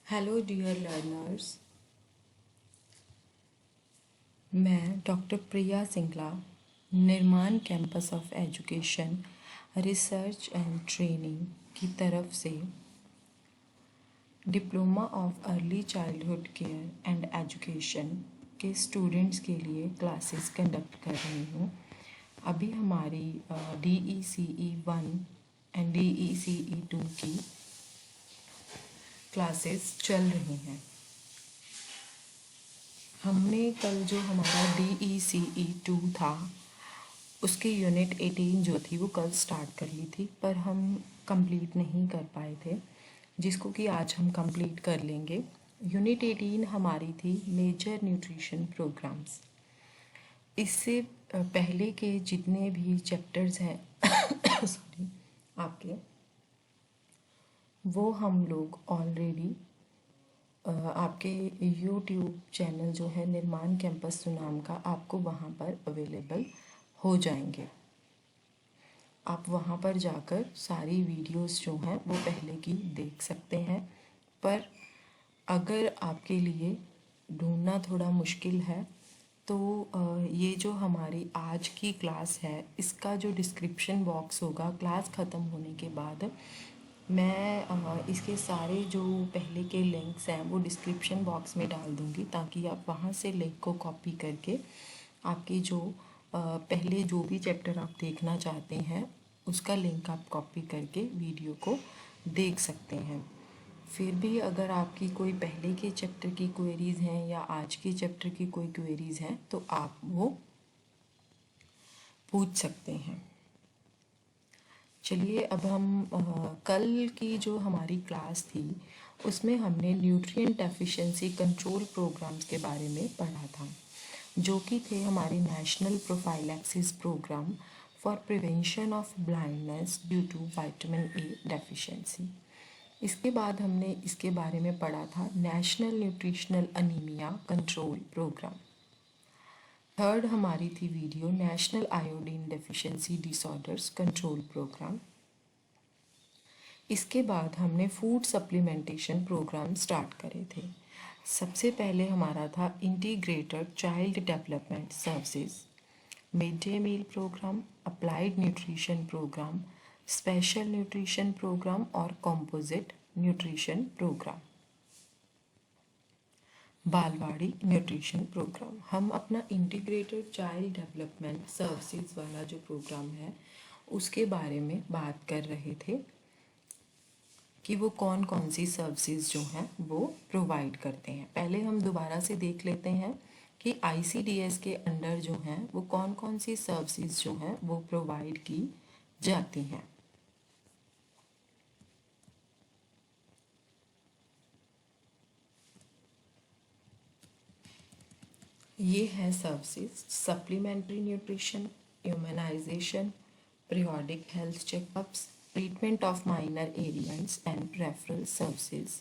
Hello dear learners. मैं doctor Priya Singla, Nirman campus of education, research and training की तरफ से diploma of early childhood care and education के students के लिए क्लासेस कंडक्ट कर रही हूँ। अभी हमारी DECE 1 एंड DECE 2 की क्लासेस चल रही हैं। हमने कल जो हमारा DECE 2 था उसकी यूनिट 18 जो थी वो कल स्टार्ट कर ली थी, पर हम कंप्लीट नहीं कर पाए थे, जिसको कि आज हम कंप्लीट कर लेंगे। यूनिट 18 हमारी थी मेजर न्यूट्रिशन प्रोग्राम्स। इससे पहले के जितने भी चैप्टर्स हैं सॉरी आपके, वो हम लोग ऑलरेडी आपके यूट्यूब चैनल जो है निर्माण कैंपस सुनाम का, आपको वहाँ पर अवेलेबल हो जाएंगे। आप वहाँ पर जाकर सारी वीडियोस जो हैं वो पहले की देख सकते हैं। पर अगर आपके लिए ढूंढना थोड़ा मुश्किल है तो ये जो हमारी आज की क्लास है इसका जो डिस्क्रिप्शन बॉक्स होगा क्लास ख़त्म होने के बाद, मैं इसके सारे जो पहले के लिंक्स हैं वो डिस्क्रिप्शन बॉक्स में डाल दूँगी, ताकि आप वहाँ से लिंक को कॉपी करके आपकी जो पहले जो भी चैप्टर आप देखना चाहते हैं उसका लिंक आप कॉपी करके वीडियो को देख सकते हैं। फिर भी अगर आपकी कोई पहले के चैप्टर की क्वेरीज़ हैं या आज के चैप्टर की कोई क्वेरीज़ हैं तो आप वो पूछ सकते हैं। चलिए अब हम कल की जो हमारी क्लास थी उसमें हमने न्यूट्रिएंट डेफिशिएंसी कंट्रोल प्रोग्राम्स के बारे में पढ़ा था, जो कि थे हमारे national prophylaxis programme for prevention of blindness due to vitamin A deficiency. इसके बाद हमने इसके बारे में पढ़ा था national nutritional anaemia control programme. Third हमारी थी video national iodine deficiency disorders control programme. इसके बाद हमने फूड सप्लीमेंटेशन प्रोग्राम स्टार्ट करे थे। सबसे पहले हमारा था integrated child development services, mid day meal programme, applied nutrition programme, special nutrition programme और composite nutrition programme, Balwadi nutrition programme. हम अपना इंटीग्रेटेड चाइल्ड डेवलपमेंट सर्विसेज वाला जो प्रोग्राम है उसके बारे में बात कर रहे थे कि वो कौन कौन सी सर्विसेज जो हैं वो प्रोवाइड करते हैं। पहले हम दोबारा से देख लेते हैं कि ICDS के अंडर जो हैं वो कौन कौन सी सर्विसेज जो हैं वो प्रोवाइड की जाती हैं। ये है services: supplementary nutrition, immunisation, periodic health checkups, treatment of minor elements and referral services,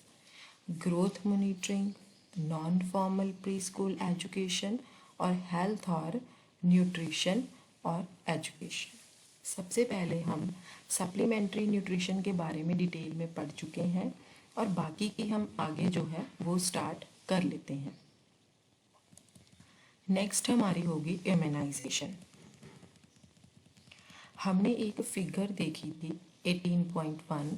growth monitoring, non formal pre school education और हेल्थ और न्यूट्रिशन और एजुकेशन। सबसे पहले हम सप्लीमेंट्री न्यूट्रिशन के बारे में डिटेल में पढ़ चुके हैं और बाकी की हम आगे जो है वो स्टार्ट कर लेते हैं। नेक्स्ट हमारी होगी इम्यूनाइजेशन। हमने एक फिगर देखी थी 18.1,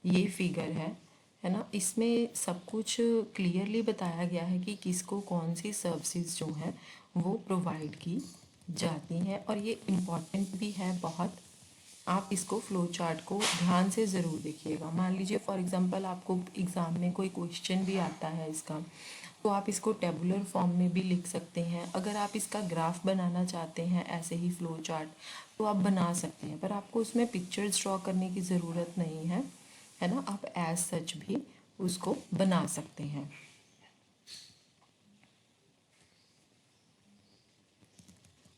ये फिगर है ना। इसमें सब कुछ क्लियरली बताया गया है कि किसको कौन सी सर्विसेज जो हैं वो प्रोवाइड की जाती हैं, और ये इम्पॉर्टेंट भी है बहुत। आप इसको फ्लो चार्ट को ध्यान से ज़रूर देखिएगा। मान लीजिए फॉर एग्जांपल आपको एग्ज़ाम में कोई क्वेश्चन भी आता है इसका, तो आप इसको टेबुलर फॉर्म में भी लिख सकते हैं। अगर आप इसका ग्राफ बनाना चाहते हैं ऐसे ही फ्लो चार्ट तो आप बना सकते हैं, पर आपको उसमें पिक्चर्स ड्रॉ करने की ज़रूरत नहीं है ना। आप एज सच भी उसको बना सकते हैं।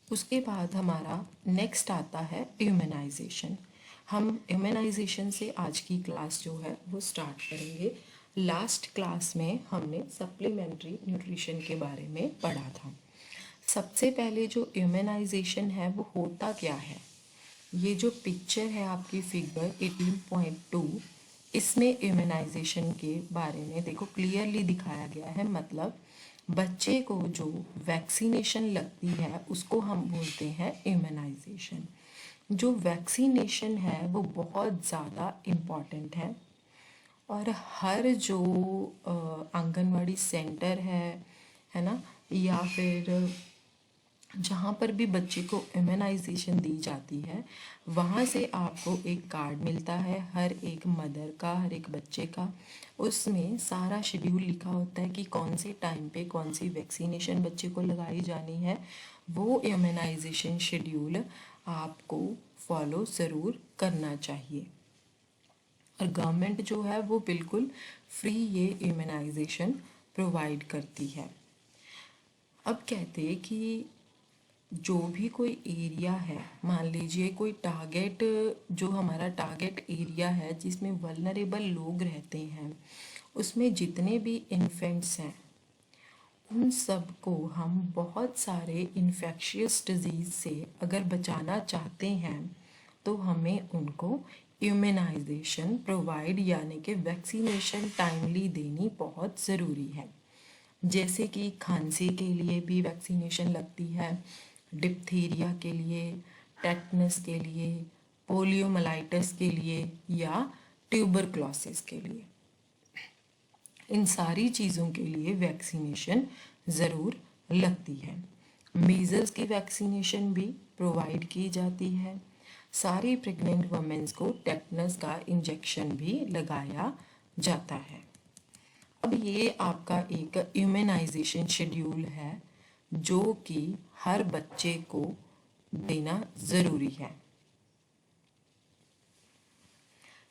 उसके बाद हमारा नेक्स्ट आता है इम्यूनाइजेशन। हम इम्यूनाइजेशन से आज की क्लास जो है वो स्टार्ट करेंगे। लास्ट क्लास में हमने सप्लीमेंट्री न्यूट्रिशन के बारे में पढ़ा था। सबसे पहले जो इम्यूनाइजेशन है वो होता क्या है, ये जो पिक्चर है आपकी फिगर 18.2, इसमें इम्यूनाइजेशन के बारे में देखो क्लियरली दिखाया गया है, मतलब बच्चे को जो वैक्सीनेशन लगती है उसको हम बोलते हैं इम्यूनाइजेशन। जो वैक्सीनेशन है वो बहुत ज़्यादा इम्पॉर्टेंट और हर जो आंगनवाड़ी सेंटर है ना, या फिर जहाँ पर भी बच्चे को इम्यूनाइजेशन दी जाती है वहाँ से आपको एक कार्ड मिलता है, हर एक मदर का, हर एक बच्चे का। उसमें सारा शेड्यूल लिखा होता है कि कौन से टाइम पे कौन सी वैक्सीनेशन बच्चे को लगाई जानी है। वो इम्यूनाइजेशन शेड्यूल आपको फॉलो ज़रूर करना चाहिए। और गवर्नमेंट जो है वो बिल्कुल फ्री ये इम्यूनाइजेशन प्रोवाइड करती है। अब कहते हैं कि जो भी कोई एरिया है, मान लीजिए कोई टारगेट, जो हमारा टारगेट एरिया है जिसमें वल्नरेबल लोग रहते हैं, उसमें जितने भी इन्फेंट्स हैं उन सबको हम बहुत सारे इन्फेक्शियस डिजीज़ से अगर बचाना चाहते हैं तो हमें उनको इम्यूनाइजेशन प्रोवाइड यानी कि वैक्सीनेशन टाइमली देनी बहुत ज़रूरी है। जैसे कि खांसी के लिए भी वैक्सीनेशन लगती है, डिप्थीरिया के लिए, टेटनस के लिए, पोलियोमाइलाइटिस के लिए या ट्यूबरक्लोसिस के लिए। इन सारी चीज़ों के लिए वैक्सीनेशन ज़रूर लगती है। मीज़ल्स की वैक्सीनेशन भी प्रोवाइड की जाती है। सारी प्रेग्नेंट वुमेन्स को टेटनस का इंजेक्शन भी लगाया जाता है। अब ये आपका एक इम्यूनाइजेशन शेड्यूल है जो कि हर बच्चे को देना ज़रूरी है।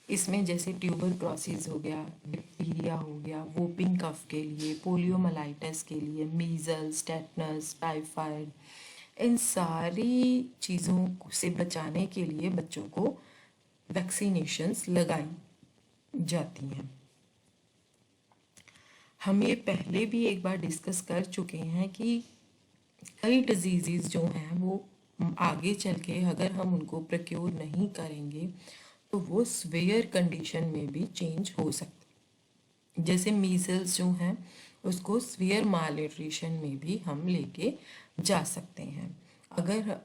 इसमें जैसे ट्यूबरक्लोसिस हो गया, डिप्थीरिया हो गया, वोपिंग कफ के लिए, पोलियोमाइलाइटिस के लिए, मीज़ल्स, टेटनस, टाइफाइड, इन सारी चीज़ों से बचाने के लिए बच्चों को वैक्सीनेशंस लगाई जाती हैं। हम ये पहले भी एक बार डिस्कस कर चुके हैं कि कई डिजीज़ जो हैं वो आगे चल के अगर हम उनको प्रोक्योर नहीं करेंगे तो वो सीवियर कंडीशन में भी चेंज हो सकते। जैसे मीज़ल्स जो हैं उसको सीवियर मालन्यूट्रिशन में भी हम लेके जा सकते हैं अगर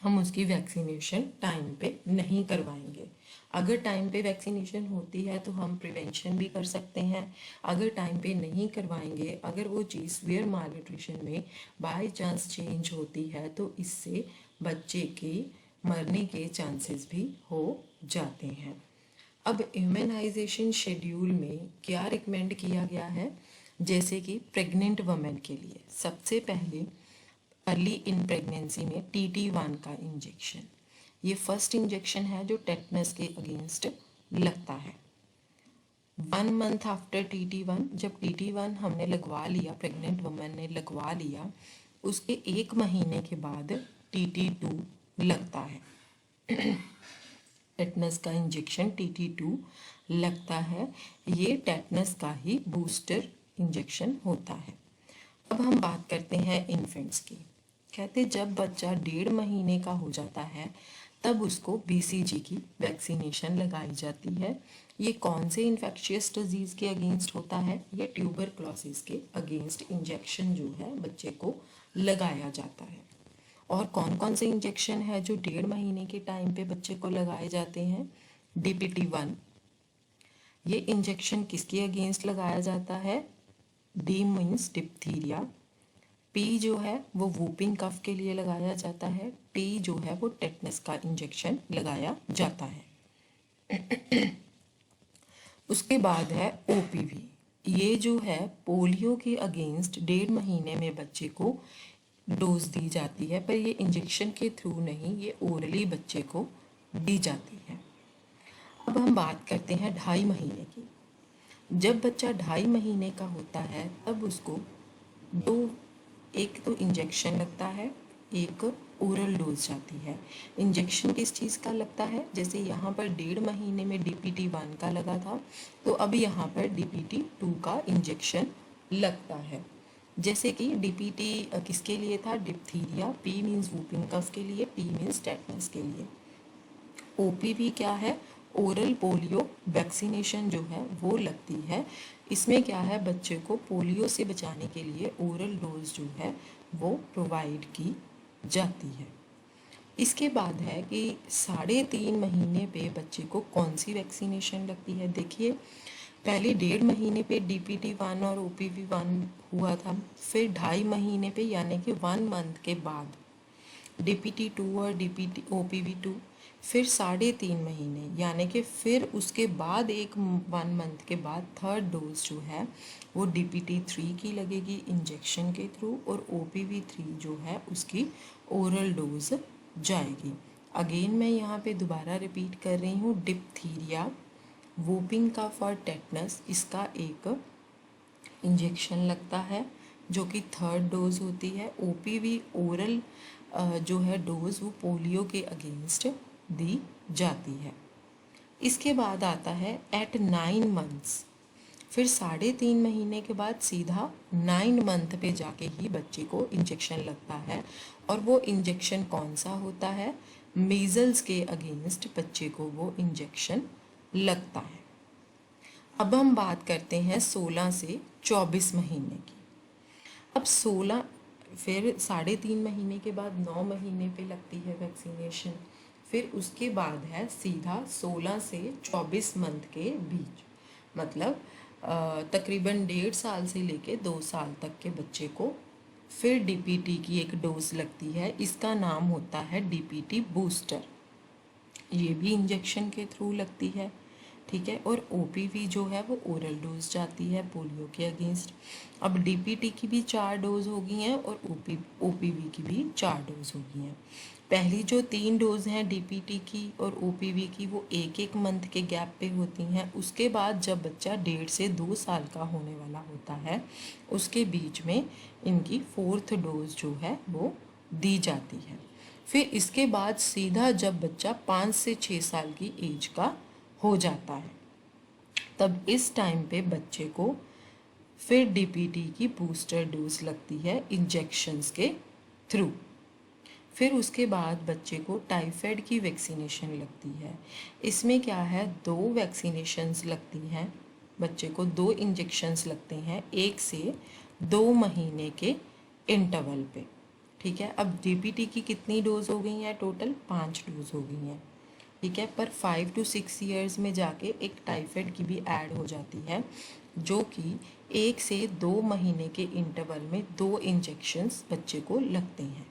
हम उसकी वैक्सीनेशन टाइम पे नहीं करवाएंगे। अगर टाइम पे वैक्सीनेशन होती है तो हम प्रिवेंशन भी कर सकते हैं। अगर टाइम पे नहीं करवाएंगे, अगर वो चीज़ सीवियर मालन्यूट्रिशन में बाय चांस चेंज होती है तो इससे बच्चे के मरने के चांसेस भी हो जाते हैं। अब इम्यूनाइजेशन शेड्यूल में क्या रिकमेंड किया गया है, जैसे कि प्रेग्नेंट वुमेन के लिए सबसे पहले अर्ली इन प्रेगनेंसी में TT1 का इंजेक्शन, ये फर्स्ट इंजेक्शन है जो टेटनस के अगेंस्ट लगता है। 1 मंथ आफ्टर TT1, जब TT1 हमने लगवा लिया, प्रेग्नेंट वुमेन ने लगवा लिया, उसके 1 महीने के बाद TT2 लगता है। टेटनस का इंजेक्शन TT2 लगता है। ये टेटनस का ही बूस्टर इंजेक्शन होता है। अब हम बात करते हैं इन्फेंट्स की। कहते जब बच्चा 1.5 महीने का हो जाता है तब उसको BCG की वैक्सीनेशन लगाई जाती है। ये कौन से इन्फेक्शियस डिजीज़ के अगेंस्ट होता है? ये ट्यूबरक्लोसिस के अगेंस्ट इंजेक्शन जो है बच्चे को लगाया जाता है। और कौन कौन से इंजेक्शन है जो 1.5 महीने के टाइम पे बच्चे को लगाए जाते हैं? DPT1, ये इंजेक्शन किसके अगेंस्ट लगाया जाता है? D मीन्स डिप्थीरिया, P जो है वो वूपिंग कफ के लिए लगाया जाता है, T जो है वो टेटनस का इंजेक्शन लगाया जाता है। उसके बाद है OPV, ये जो है पोलियो के अगेंस्ट 1.5 महीने में बच्चे को डोज दी जाती है, पर ये इंजेक्शन के थ्रू नहीं, ये ओरली बच्चे को दी जाती है। अब हम बात करते हैं 2.5 महीने की। जब बच्चा 2.5 महीने का होता है तब उसको एक तो इंजेक्शन लगता है, एक ओरल डोज जाती है। इंजेक्शन किस चीज़ का लगता है? जैसे यहाँ पर 1.5 महीने में DPT1 का लगा था तो अब यहाँ पर DPT2 का इंजेक्शन लगता है। जैसे कि DPT किसके लिए था? Diphtheria, P means whooping cough के लिए, T मीन्स टेटनस के लिए। OPV क्या है? ओरल पोलियो वैक्सीनेशन जो है वो लगती है। इसमें क्या है, बच्चे को पोलियो से बचाने के लिए ओरल डोज जो है वो प्रोवाइड की जाती है। इसके बाद है कि 3.5 महीने पे बच्चे को कौन सी वैक्सीनेशन लगती है। देखिए, पहले 1.5 महीने पे DPT-1 और OPV-1 हुआ था, फिर 2.5 महीने पे यानी कि 1 मंथ के बाद DPT-2 और OPV-2, फिर 3.5 महीने यानी कि फिर उसके बाद 1 मंथ के बाद थर्ड डोज जो है वो DPT-3 की लगेगी इंजेक्शन के थ्रू, और OPV-3 जो है उसकी ओरल डोज जाएगी। अगेन मैं यहाँ पे दोबारा रिपीट कर रही हूँ, डिप्थीरिया, वोपिंग कफ और टेटनस, इसका एक इंजेक्शन लगता है जो कि थर्ड डोज होती है। OPV ओरल जो है डोज वो पोलियो के अगेंस्ट दी जाती है। इसके बाद आता है एट 9 मंथ्स, फिर 3.5 महीने के बाद सीधा 9 मंथ पे जाके ही बच्चे को इंजेक्शन लगता है, और वो इंजेक्शन कौन सा होता है, मीजल्स के अगेंस्ट बच्चे को वो इंजेक्शन लगता है। अब हम बात करते हैं 16 से 24 महीने की। अब 16 फिर 3.5 महीने के बाद 9 महीने पे लगती है वैक्सीनेशन, फिर उसके बाद है सीधा 16 से 24 मंथ के बीच, मतलब तकरीबन 1.5 साल से लेके 2 साल तक के बच्चे को फिर DPT की एक डोज लगती है। इसका नाम होता है DPT बूस्टर, ये भी इंजेक्शन के थ्रू लगती है, ठीक है। और OPV जो है वो ओरल डोज जाती है पोलियो के अगेंस्ट। अब DPT की भी 4 डोज हो गई हैं और OPV की भी 4 डोज हो गई हैं। पहली जो 3 डोज हैं DPT की और OPV की वो 1-1 मंथ के गैप पे होती हैं। उसके बाद जब बच्चा 1.5 से 2 साल का होने वाला होता है उसके बीच में इनकी 4th डोज जो है वो दी जाती है। फिर इसके बाद सीधा जब बच्चा 5 से 6 साल की एज का हो जाता है तब इस टाइम पे बच्चे को फिर DPT की बूस्टर डोज लगती है इंजेक्शंस के थ्रू। फिर उसके बाद बच्चे को टाइफाइड की वैक्सीनेशन लगती है। इसमें क्या है, 2 वैक्सीनेशंस लगती हैं, बच्चे को 2 इंजेक्शंस लगते हैं 1 से 2 महीने के इंटरवल पे, ठीक है। अब DPT की कितनी डोज हो गई हैं, टोटल 5 डोज हो गई हैं, ठीक है। पर 5 to 6 ईयर्स में जाके एक टाइफाइड की भी ऐड हो जाती है जो कि 1 से 2 महीने के इंटरवल में 2 इंजेक्शंस बच्चे को लगते हैं।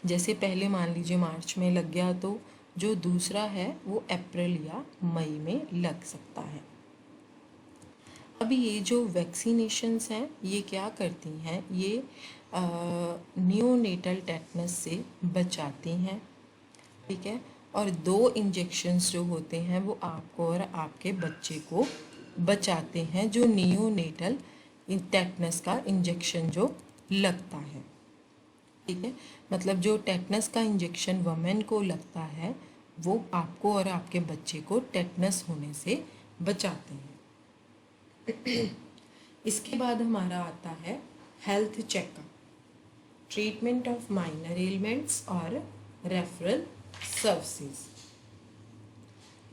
जैसे पहले मान लीजिए मार्च में लग गया तो जो दूसरा है वो अप्रैल या मई में लग सकता है। अब ये जो वैक्सीनेशंस हैं ये क्या करती हैं, ये नियोनेटल टेटनस से बचाती हैं, ठीक है। और 2 इंजेक्शंस जो होते हैं वो आपको और आपके बच्चे को बचाते हैं, जो नियोनेटल टेटनस का इंजेक्शन जो लगता है, ठीक है। मतलब जो टेटनस का इंजेक्शन वमेन को लगता है वो आपको और आपके बच्चे को टेटनस होने से बचाते हैं। इसके बाद हमारा आता है health checkup, treatment of minor elements और रेफरल सर्विसेज।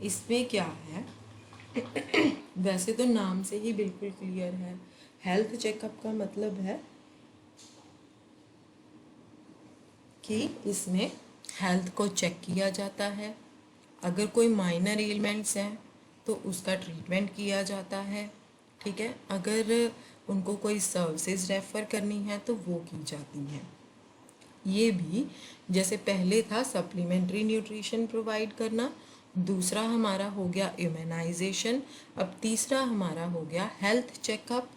इसमें क्या है वैसे तो नाम से ही बिल्कुल क्लियर है, हेल्थ चेकअप का मतलब है कि इसमें हेल्थ को चेक किया जाता है। अगर कोई माइनर एलिमेंट्स हैं तो उसका ट्रीटमेंट किया जाता है, ठीक है। अगर उनको कोई सर्विसेज रेफ़र करनी है तो वो की जाती हैं। ये भी जैसे पहले था सप्लीमेंट्री न्यूट्रिशन प्रोवाइड करना, दूसरा हमारा हो गया इम्यूनाइजेशन, अब तीसरा हमारा हो गया health checkup,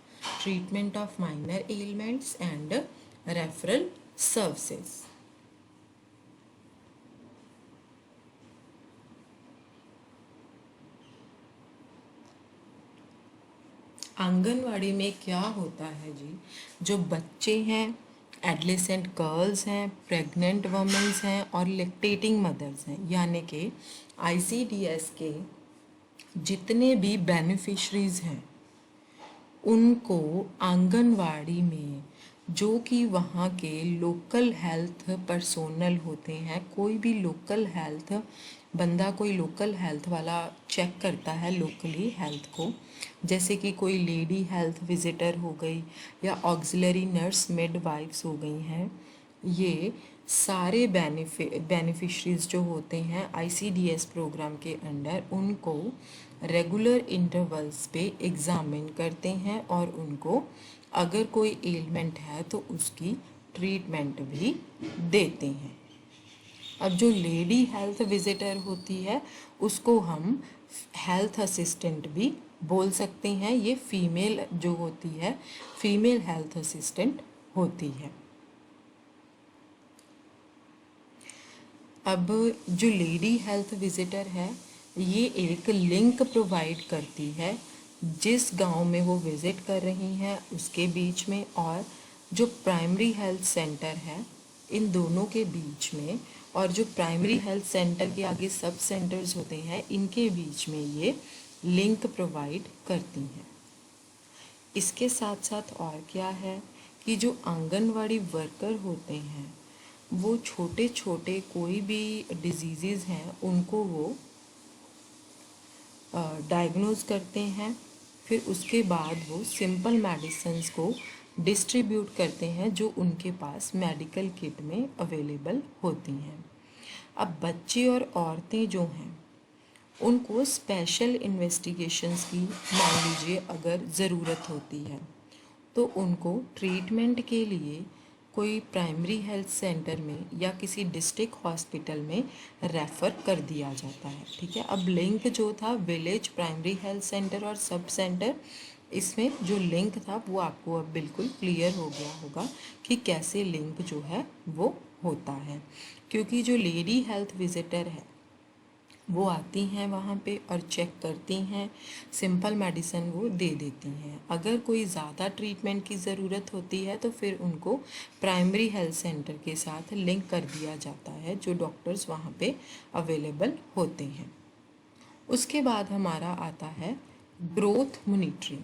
treatment of minor elements and referral services. Anganwadi में क्या होता है जी, जो बच्चे हैं, एडलेसेंट गर्ल्स हैं, प्रेग्नेंट वमेंस हैं और लैक्टेटिंग मदर्स हैं, यानी कि ICDS के जितने भी बेनिफिशरीज हैं उनको आंगनवाड़ी में जो कि वहाँ के लोकल हेल्थ पर्सोनल होते हैं, कोई भी लोकल हेल्थ बंदा कोई लोकल हेल्थ वाला चेक करता है लोकली हेल्थ को, जैसे कि कोई लेडी हेल्थ विजिटर हो गई या ऑक्सिलरी नर्स मिडवाइफ्स हो गई हैं, ये सारे बेनिफिशरीज जो होते हैं आईसीडीएस प्रोग्राम के अंडर, उनको रेगुलर इंटरवल्स पे एग्ज़ामिन करते हैं और उनको अगर कोई एलिमेंट है तो उसकी ट्रीटमेंट भी देते हैं। अब जो लेडी हेल्थ विजिटर होती है उसको हम हेल्थ असिस्टेंट भी बोल सकते हैं। ये फीमेल जो होती है, फीमेल हेल्थ असिस्टेंट होती है। अब जो लेडी हेल्थ विजिटर है, ये एक लिंक प्रोवाइड करती है जिस गांव में वो विज़िट कर रही हैं उसके बीच में और जो प्राइमरी हेल्थ सेंटर है, इन दोनों के बीच में, और जो प्राइमरी हेल्थ सेंटर के आगे सब सेंटर्स होते हैं इनके बीच में ये लिंक प्रोवाइड करती हैं। इसके साथ साथ और क्या है कि जो आंगनवाड़ी वर्कर होते हैं वो छोटे छोटे कोई भी डिजीज़ हैं उनको वो डायग्नोज करते हैं, फिर उसके बाद वो सिंपल मेडिसिन्स को डिस्ट्रीब्यूट करते हैं जो उनके पास मेडिकल किट में अवेलेबल होती हैं। अब बच्चे और औरतें जो हैं उनको स्पेशल इन्वेस्टिगेशंस की मान लीजिए अगर ज़रूरत होती है तो उनको ट्रीटमेंट के लिए कोई प्राइमरी हेल्थ सेंटर में या किसी डिस्ट्रिक्ट हॉस्पिटल में रेफ़र कर दिया जाता है। ठीक है, अब लिंक जो था विलेज प्राइमरी हेल्थ सेंटर और सब सेंटर, इसमें जो लिंक था वो आपको अब बिल्कुल क्लियर हो गया होगा कि कैसे लिंक जो है वो होता है। क्योंकि जो लेडी हेल्थ विजिटर है वो आती हैं वहाँ पे और चेक करती हैं, सिंपल मेडिसिन वो दे देती हैं। अगर कोई ज़्यादा ट्रीटमेंट की ज़रूरत होती है तो फिर उनको प्राइमरी हेल्थ सेंटर के साथ लिंक कर दिया जाता है जो डॉक्टर्स वहाँ पे अवेलेबल होते हैं। उसके बाद हमारा आता है ग्रोथ मॉनिटरिंग।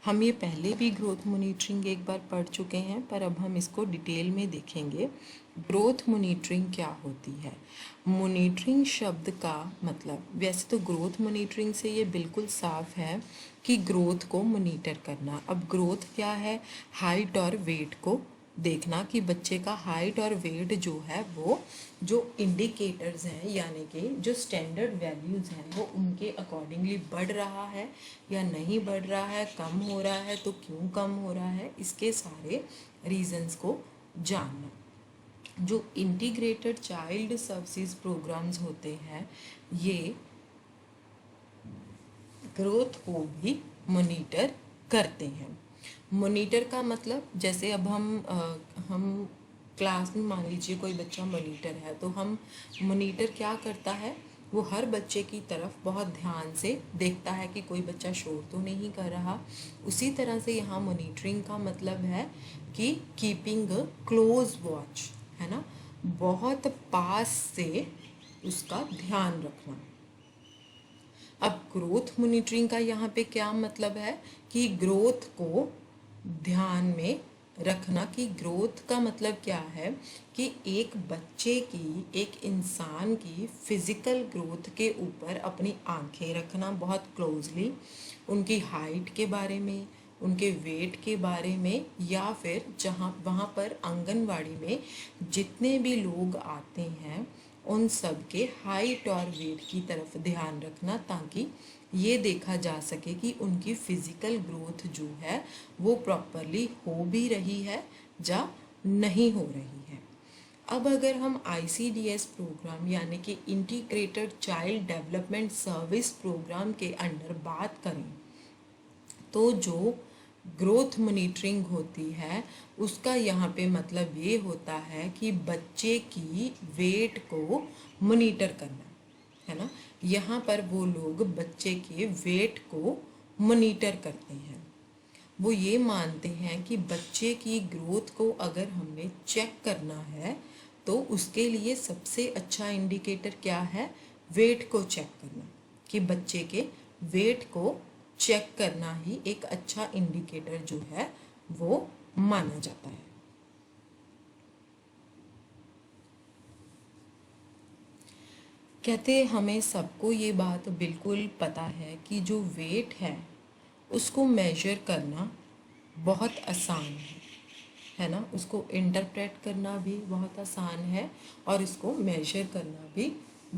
हम ये पहले भी ग्रोथ मॉनिटरिंग एक बार पढ़ चुके हैं पर अब हम इसको डिटेल में देखेंगे। ग्रोथ मॉनिटरिंग क्या होती है? मॉनिटरिंग शब्द का मतलब, वैसे तो ग्रोथ मॉनिटरिंग से ये बिल्कुल साफ है कि ग्रोथ को मॉनिटर करना। अब ग्रोथ क्या है? हाइट और वेट को देखना कि बच्चे का हाइट और वेट जो है वो जो इंडिकेटर्स हैं यानी कि जो स्टैंडर्ड वैल्यूज़ हैं वो उनके अकॉर्डिंगली बढ़ रहा है या नहीं बढ़ रहा है, कम हो रहा है तो क्यों कम हो रहा है, इसके सारे रीजंस को जानना। जो इंटीग्रेटेड चाइल्ड सर्विसेज प्रोग्राम्स होते हैं ये ग्रोथ को भी मॉनिटर करते हैं। मॉनिटर का मतलब, जैसे अब हम क्लास में मान लीजिए कोई बच्चा मॉनिटर है तो हम मॉनिटर क्या करता है, वो हर बच्चे की तरफ बहुत ध्यान से देखता है कि कोई बच्चा शोर तो नहीं कर रहा। उसी तरह से यहाँ मॉनिटरिंग का मतलब है कि कीपिंग अ क्लोज वॉच, है ना, बहुत पास से उसका ध्यान रखना। अब ग्रोथ मॉनिटरिंग का यहाँ पे क्या मतलब है कि ग्रोथ को ध्यान में रखना। कि ग्रोथ का मतलब क्या है कि एक बच्चे की, एक इंसान की फिज़िकल ग्रोथ के ऊपर अपनी आंखें रखना बहुत क्लोजली, उनकी हाइट के बारे में, उनके वेट के बारे में, या फिर जहाँ वहाँ पर आंगनवाड़ी में जितने भी लोग आते हैं उन सब के हाइट और वेट की तरफ ध्यान रखना ताकि ये देखा जा सके कि उनकी फिज़िकल ग्रोथ जो है वो प्रॉपरली हो भी रही है या नहीं हो रही है। अब अगर हम आईसीडीएस प्रोग्राम यानी कि integrated child development service programme के अंडर बात करें तो जो ग्रोथ मॉनिटरिंग होती है उसका यहाँ पे मतलब ये होता है कि बच्चे की वेट को मॉनिटर करना, है ना। यहाँ पर वो लोग बच्चे के वेट को मॉनिटर करते हैं। वो ये मानते हैं कि बच्चे की ग्रोथ को अगर हमने चेक करना है तो उसके लिए सबसे अच्छा इंडिकेटर क्या है? वेट को चेक करना। कि बच्चे के वेट को चेक करना ही एक अच्छा इंडिकेटर जो है वो माना जाता है। कहते हमें सबको ये बात बिल्कुल पता है कि जो वेट है उसको मेजर करना बहुत आसान है ना, उसको इंटरप्रेट करना भी बहुत आसान है और इसको मेजर करना भी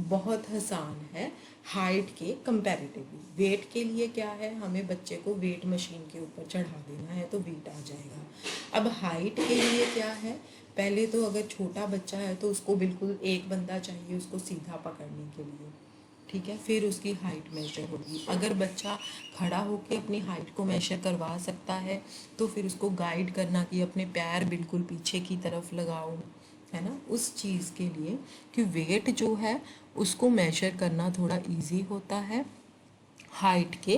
बहुत आसान है हाइट के कंपैरेटिवली। वेट के लिए क्या है, हमें बच्चे को वेट मशीन के ऊपर चढ़ा देना है तो वेट आ जाएगा। अब हाइट के लिए क्या है, पहले तो अगर छोटा बच्चा है तो उसको बिल्कुल एक बंदा चाहिए उसको सीधा पकड़ने के लिए, ठीक है, फिर उसकी हाइट मेजर होगी। अगर बच्चा खड़ा होकर अपनी हाइट को मेजर करवा सकता है तो फिर उसको गाइड करना कि अपने पैर बिल्कुल पीछे की तरफ लगाओ, है ना, उस चीज़ के लिए कि वेट जो है उसको मेजर करना थोड़ा इजी होता है हाइट के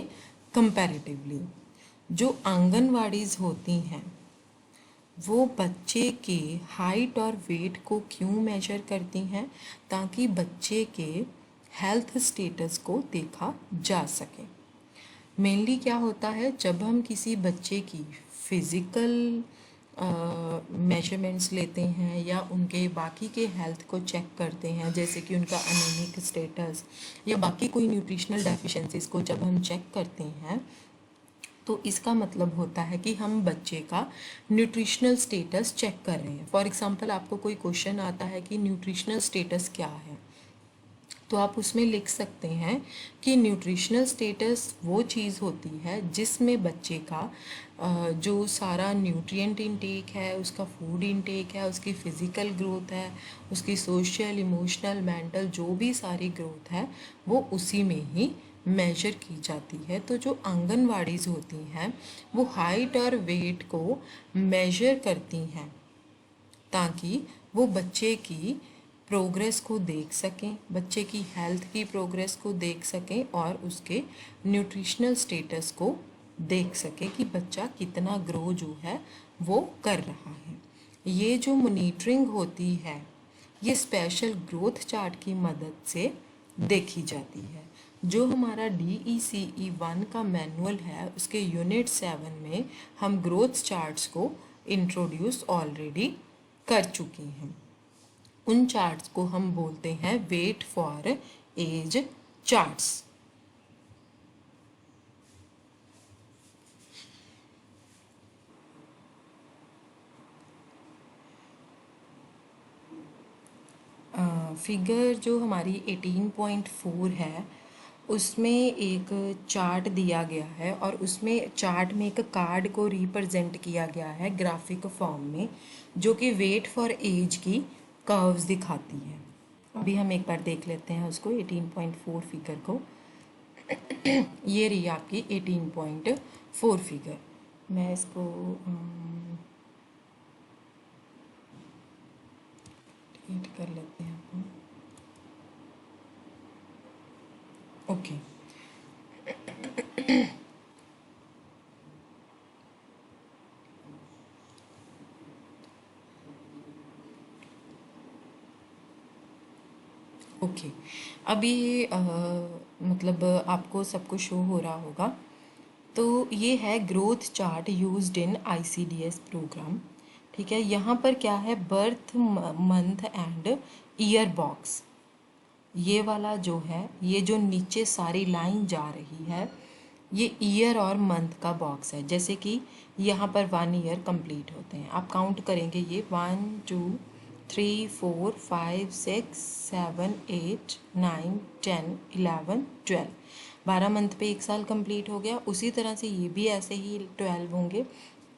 कंपैरेटिवली। जो आंगनवाड़ीज़ होती हैं वो बच्चे के हाइट और वेट को क्यों मेजर करती हैं, ताकि बच्चे के हेल्थ स्टेटस को देखा जा सके। मेनली क्या होता है, जब हम किसी बच्चे की फिज़िकल मेजरमेंट्स लेते हैं या उनके बाकी के हेल्थ को चेक करते हैं, जैसे कि उनका एनीमिक स्टेटस या बाकी कोई न्यूट्रिशनल डेफिशिएंसीज को जब हम चेक करते हैं तो इसका मतलब होता है कि हम बच्चे का न्यूट्रिशनल स्टेटस चेक कर रहे हैं। फॉर एग्जांपल आपको कोई क्वेश्चन आता है कि न्यूट्रिशनल स्टेटस क्या है, तो आप उसमें लिख सकते हैं कि न्यूट्रिशनल स्टेटस वो चीज़ होती है जिसमें बच्चे का जो सारा न्यूट्रिएंट इनटेक है, उसका फूड इनटेक है, उसकी फ़िज़िकल ग्रोथ है, उसकी सोशल इमोशनल मेंटल जो भी सारी ग्रोथ है वो उसी में ही मेजर की जाती है। तो जो आंगनवाड़ीज़ होती हैं वो हाइट और वेट को मेजर करती हैं ताकि वो बच्चे की प्रोग्रेस को देख सकें, बच्चे की हेल्थ की प्रोग्रेस को देख सकें और उसके न्यूट्रिशनल स्टेटस को देख सकें कि बच्चा कितना ग्रो जो है वो कर रहा है। ये जो मॉनिटरिंग होती है ये स्पेशल ग्रोथ चार्ट की मदद से देखी जाती है। जो हमारा DECE 1 का मैनुअल है उसके यूनिट 7 में हम ग्रोथ चार्ट्स को इंट्रोड्यूस ऑलरेडी कर चुकी हैं। उन चार्ट्स को हम बोलते हैं weight for age charts. Figure जो हमारी 18.4 है उसमें एक चार्ट दिया गया है और उसमें चार्ट में एक कार्ड को रिप्रेजेंट किया गया है ग्राफिक फॉर्म में, जो कि वेट फॉर एज की कर्व्स दिखाती है। अभी हम एक बार देख लेते हैं उसको 18.4 फिगर को। ये रही आपकी 18.4 फिगर। मैं इसको डिलीट कर लेते हैं अपन। ओके, ओके, अभी मतलब आपको सब कुछ शो हो रहा होगा। तो ये है growth chart used in ICDS programme, ठीक है। यहाँ पर क्या है, birth month and year box, ये वाला जो है, ये जो नीचे सारी लाइन जा रही है ये ईयर और मंथ का बॉक्स है। जैसे कि यहाँ पर 1 ईयर कंप्लीट होते हैं, आप काउंट करेंगे ये 1 2 3 4 5 6 7 8 9 10 11 12, 12 मंथ पे 1 साल कंप्लीट हो गया। उसी तरह से ये भी ऐसे ही 12 होंगे,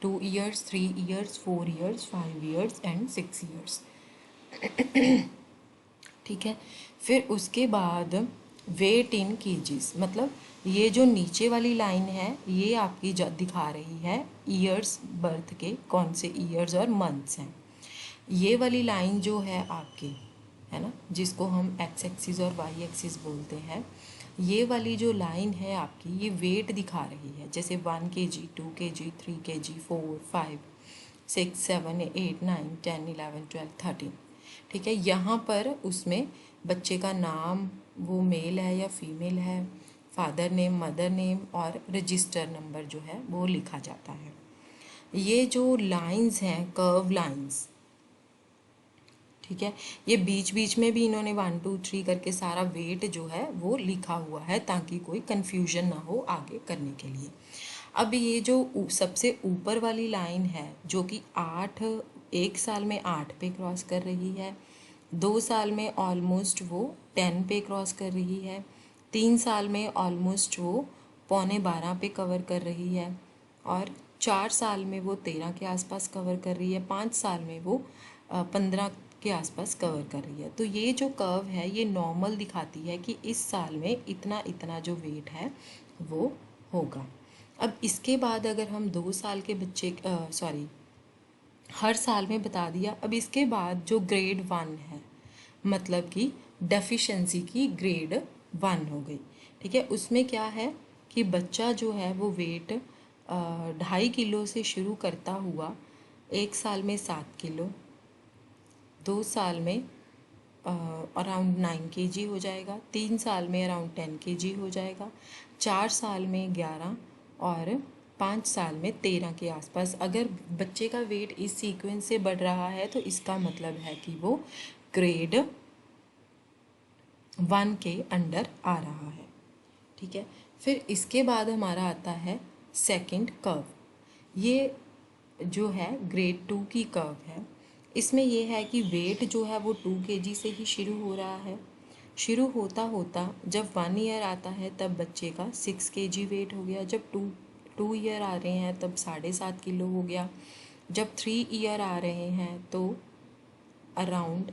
2 years 3 years 4 years 5 years and 6 years, ठीक है। फिर उसके बाद वेट इन केजीज, मतलब ये जो नीचे वाली लाइन है ये आपकी दिखा रही है ईयर्स, बर्थ के कौन से ईयर्स और मंथ्स हैं। ये वाली लाइन जो है आपकी, है ना, जिसको हम एक्स एक्सिस और वाई एक्सिस बोलते हैं, ये वाली जो लाइन है आपकी ये वेट दिखा रही है। जैसे 1 kg 2 kg 3 kg 4 5 6 7 8 9 10 11 12 13, ठीक है। यहाँ पर उसमें बच्चे का नाम, वो मेल है या फीमेल है, फादर नेम मदर नेम और रजिस्टर नंबर जो है वो लिखा जाता है। ये जो लाइंस हैं कर्व लाइंस, ठीक है। ये बीच बीच में भी इन्होंने 1 2 3 करके सारा वेट जो है वो लिखा हुआ है ताकि कोई कंफ्यूजन ना हो आगे करने के लिए। अब ये जो सबसे ऊपर वाली लाइन है जो कि 8 1 साल में 8 पे क्रॉस कर रही है, 2 साल में ऑलमोस्ट वो 10 पे क्रॉस कर रही है, 3 साल में ऑलमोस्ट वो पौने 12 पे कवर कर रही है, और 4 साल में वो 13 के आसपास कवर कर रही है, 5 साल में वो 15 के आसपास कवर कर रही है। तो ये जो कर्व है ये नॉर्मल दिखाती है कि इस साल में इतना इतना जो वेट है वो होगा। अब इसके बाद अगर हम 2 साल के बच्चे हर साल में बता दिया। अब इसके बाद जो ग्रेड 1 है, मतलब कि डेफिशिएंसी की ग्रेड 1 हो गई, ठीक है। उसमें क्या है कि बच्चा जो है वो वेट 2.5 किलो से शुरू करता हुआ 1 साल में 7 किलो, 2 साल में अराउंड 9 kg हो जाएगा, 3 साल में अराउंड 10 kg हो जाएगा, 4 साल में 11 और 5 साल में 13 के आसपास। अगर बच्चे का वेट इस सीक्वेंस से बढ़ रहा है तो इसका मतलब है कि वो ग्रेड 1 के अंडर आ रहा है, ठीक है। फिर इसके बाद हमारा आता है सेकंड कर्व। ये जो है ग्रेड 2 की कर्व है। इसमें ये है कि वेट जो है वो 2 kg से ही शुरू हो रहा है। शुरू होता होता जब 1 ईयर आता है तब बच्चे का 6 kg वेट हो गया, जब 2 ईयर आ रहे हैं तब 7.5 किलो हो गया, जब 3 ईयर आ रहे हैं तो अराउंड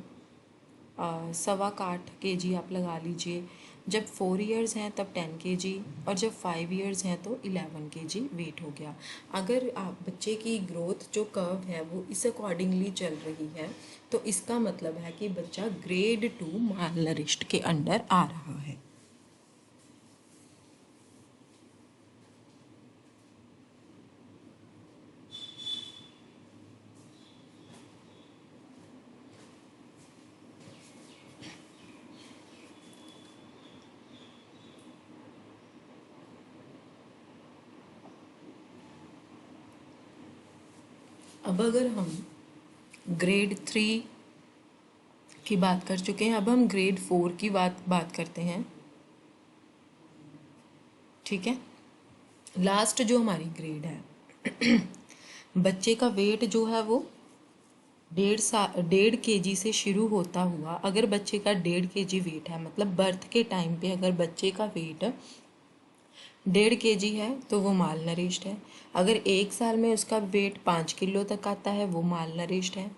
8.25 kg आप लगा लीजिए, जब 4 ईयर्स हैं तब 10 kg, और जब 5 ईयर्स हैं तो 11 kg वेट हो गया। अगर आप बच्चे की ग्रोथ जो कर्व है वो इस अकॉर्डिंगली चल रही है तो इसका मतलब है कि बच्चा ग्रेड 2 मालनरिश्ड के अंडर आ रहा है। अब अगर हम ग्रेड 3 की बात कर चुके हैं, अब हम ग्रेड 4 की बात करते हैं, ठीक है। लास्ट जो हमारी ग्रेड है, बच्चे का वेट जो है वो 1.5 kg से शुरू होता हुआ, अगर बच्चे का 1.5 kg वेट है, मतलब बर्थ के टाइम पे अगर बच्चे का वेट 1.5 kg है तो वो माल नरिश्ड है। अगर 1 साल में उसका वेट 5 किलो तक आता है वो माल नरिश्ड है,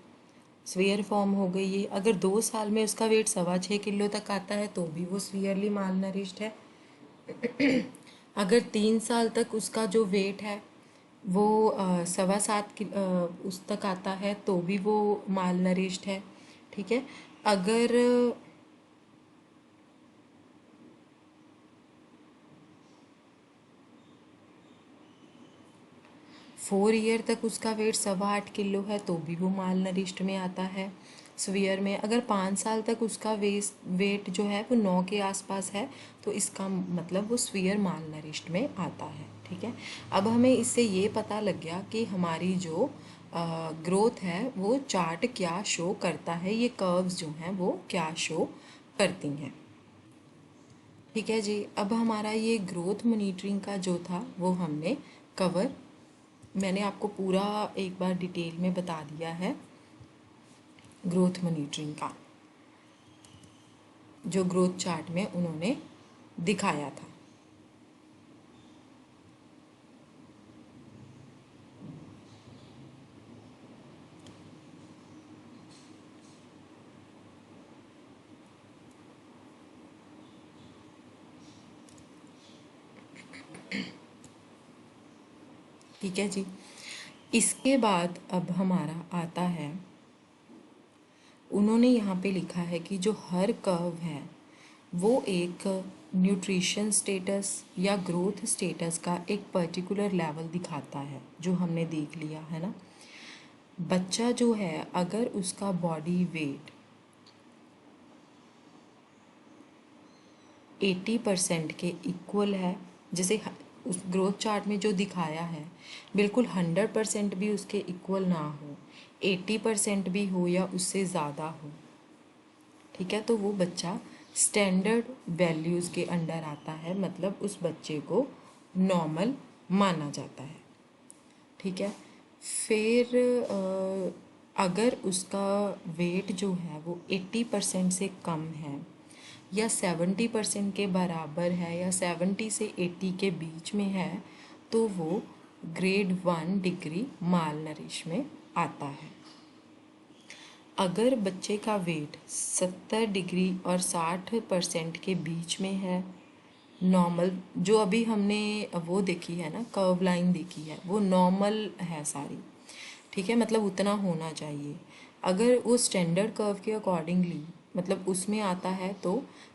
स्वीयर फॉर्म हो गई ये। अगर 2 साल में उसका वेट 6.25 किलो तक आता है तो भी वो स्वीयरली माल नरिश्ड है। अगर 3 साल तक उसका जो वेट है वो 7.25 उस तक आता है तो भी वो माल नरिश्ड है, ठीक है। अगर 4 ईयर तक उसका वेट 8.25 किलो है तो भी वो माल नरिश्ड में आता है स्वीयर में। अगर 5 साल तक उसका वेट जो है वो 9 के आसपास है तो इसका मतलब वो स्वीयर माल नरिश्ड में आता है, ठीक है। अब हमें इससे ये पता लग गया कि हमारी जो ग्रोथ है वो चार्ट क्या शो करता है, ये कर्व्स जो हैं वो क्या शो करती हैं, ठीक है जी। अब हमारा ये ग्रोथ मॉनिटरिंग का जो था वो हमने कवर, मैंने आपको पूरा एक बार डिटेल में बता दिया है ग्रोथ मॉनिटरिंग का, जो ग्रोथ चार्ट में उन्होंने दिखाया था। ठीक है जी। इसके बाद अब हमारा आता है, उन्होंने यहाँ पे लिखा है कि जो हर कर्व है वो एक न्यूट्रिशन स्टेटस या ग्रोथ स्टेटस का एक पर्टिकुलर लेवल दिखाता है, जो हमने देख लिया है ना। बच्चा जो है अगर उसका बॉडी वेट 80% के इक्वल है, जैसे उस ग्रोथ चार्ट में जो दिखाया है बिल्कुल 100% भी उसके इक्वल ना हो, 80% भी हो या उससे ज़्यादा हो, ठीक है, तो वो बच्चा स्टैंडर्ड वैल्यूज़ के अंडर आता है, मतलब उस बच्चे को नॉर्मल माना जाता है। ठीक है, फिर अगर उसका वेट जो है वो 80% से कम है या 70% के बराबर है या 70 से 80 के बीच में है तो वो ग्रेड 1 डिग्री माल नरिश में आता है। अगर बच्चे का वेट 70 डिग्री और 60% के बीच में है, नॉर्मल जो अभी हमने वो देखी है ना, कर्व लाइन देखी है, वो नॉर्मल है सारी। ठीक है, मतलब उतना होना चाहिए। अगर वो स्टैंडर्ड कर्व के अकॉर्डिंगली मतलब उसमें आता है तो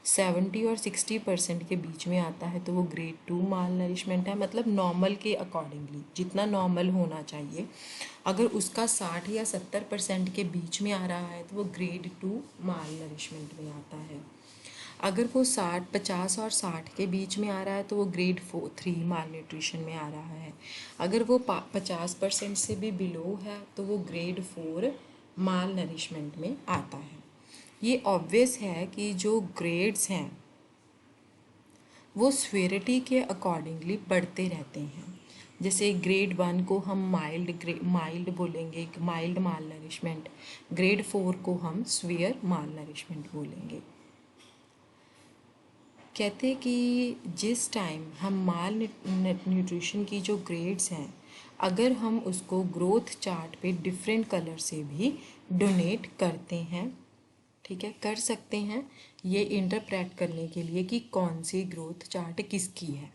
70 और 60% के बीच में आता है तो वो ग्रेड 2 माल नरिशमेंट है, मतलब नॉर्मल के अकॉर्डिंगली जितना नॉर्मल होना चाहिए। अगर उसका 60 या 70% के बीच में आ रहा है तो वो ग्रेड 2 माल नरिशमेंट में आता है। अगर वो 50 और 60 के बीच में आ रहा है तो वो ग्रेड 3 माल न्यूट्रिशन में आ रहा है। अगर वो 50% से भी बिलो है तो वो ग्रेड 4 माल नरिशमेंट में आता है। ये ऑब्वियस है कि जो ग्रेड्स हैं वो स्वेरिटी के अकॉर्डिंगली बढ़ते रहते हैं। जैसे ग्रेड 1 को हम माइल्ड बोलेंगे, माइल्ड माल नरिशमेंट। ग्रेड 4 को हम स्वेयर माल नरिशमेंट बोलेंगे। कहते हैं कि जिस टाइम हम माल न्यूट्रिशन की जो ग्रेड्स हैं, अगर हम उसको ग्रोथ चार्ट पे डिफरेंट कलर से भी डोनेट करते हैं, ठीक है, कर सकते हैं ये इंटरप्रेट करने के लिए कि कौन सी ग्रोथ चार्ट किसकी है।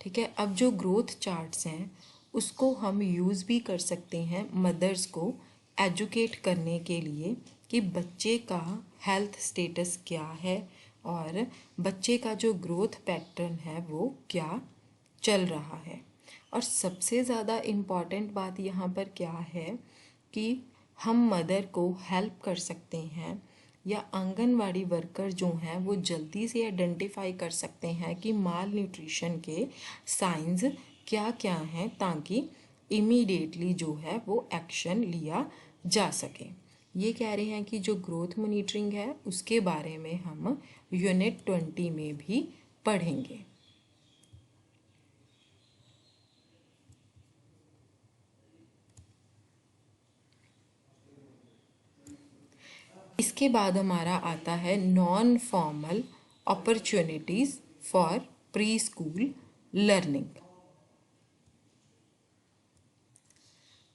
ठीक है, अब जो ग्रोथ चार्ट्स हैं उसको हम यूज़ भी कर सकते हैं मदर्स को एजुकेट करने के लिए कि बच्चे का हेल्थ स्टेटस क्या है और बच्चे का जो ग्रोथ पैटर्न है वो क्या चल रहा है। और सबसे ज़्यादा इम्पॉर्टेंट बात यहाँ पर क्या है कि हम मदर को हेल्प कर सकते हैं या आंगनवाड़ी वर्कर जो हैं वो जल्दी से आइडेंटिफाई कर सकते हैं कि माल न्यूट्रिशन के साइंस क्या क्या हैं, ताकि इमीडिएटली जो है वो एक्शन लिया जा सके। ये कह रहे हैं कि जो ग्रोथ मॉनिटरिंग है उसके बारे में हम यूनिट 20 में भी पढ़ेंगे। इसके बाद हमारा आता है non formal opportunities for pre school learning.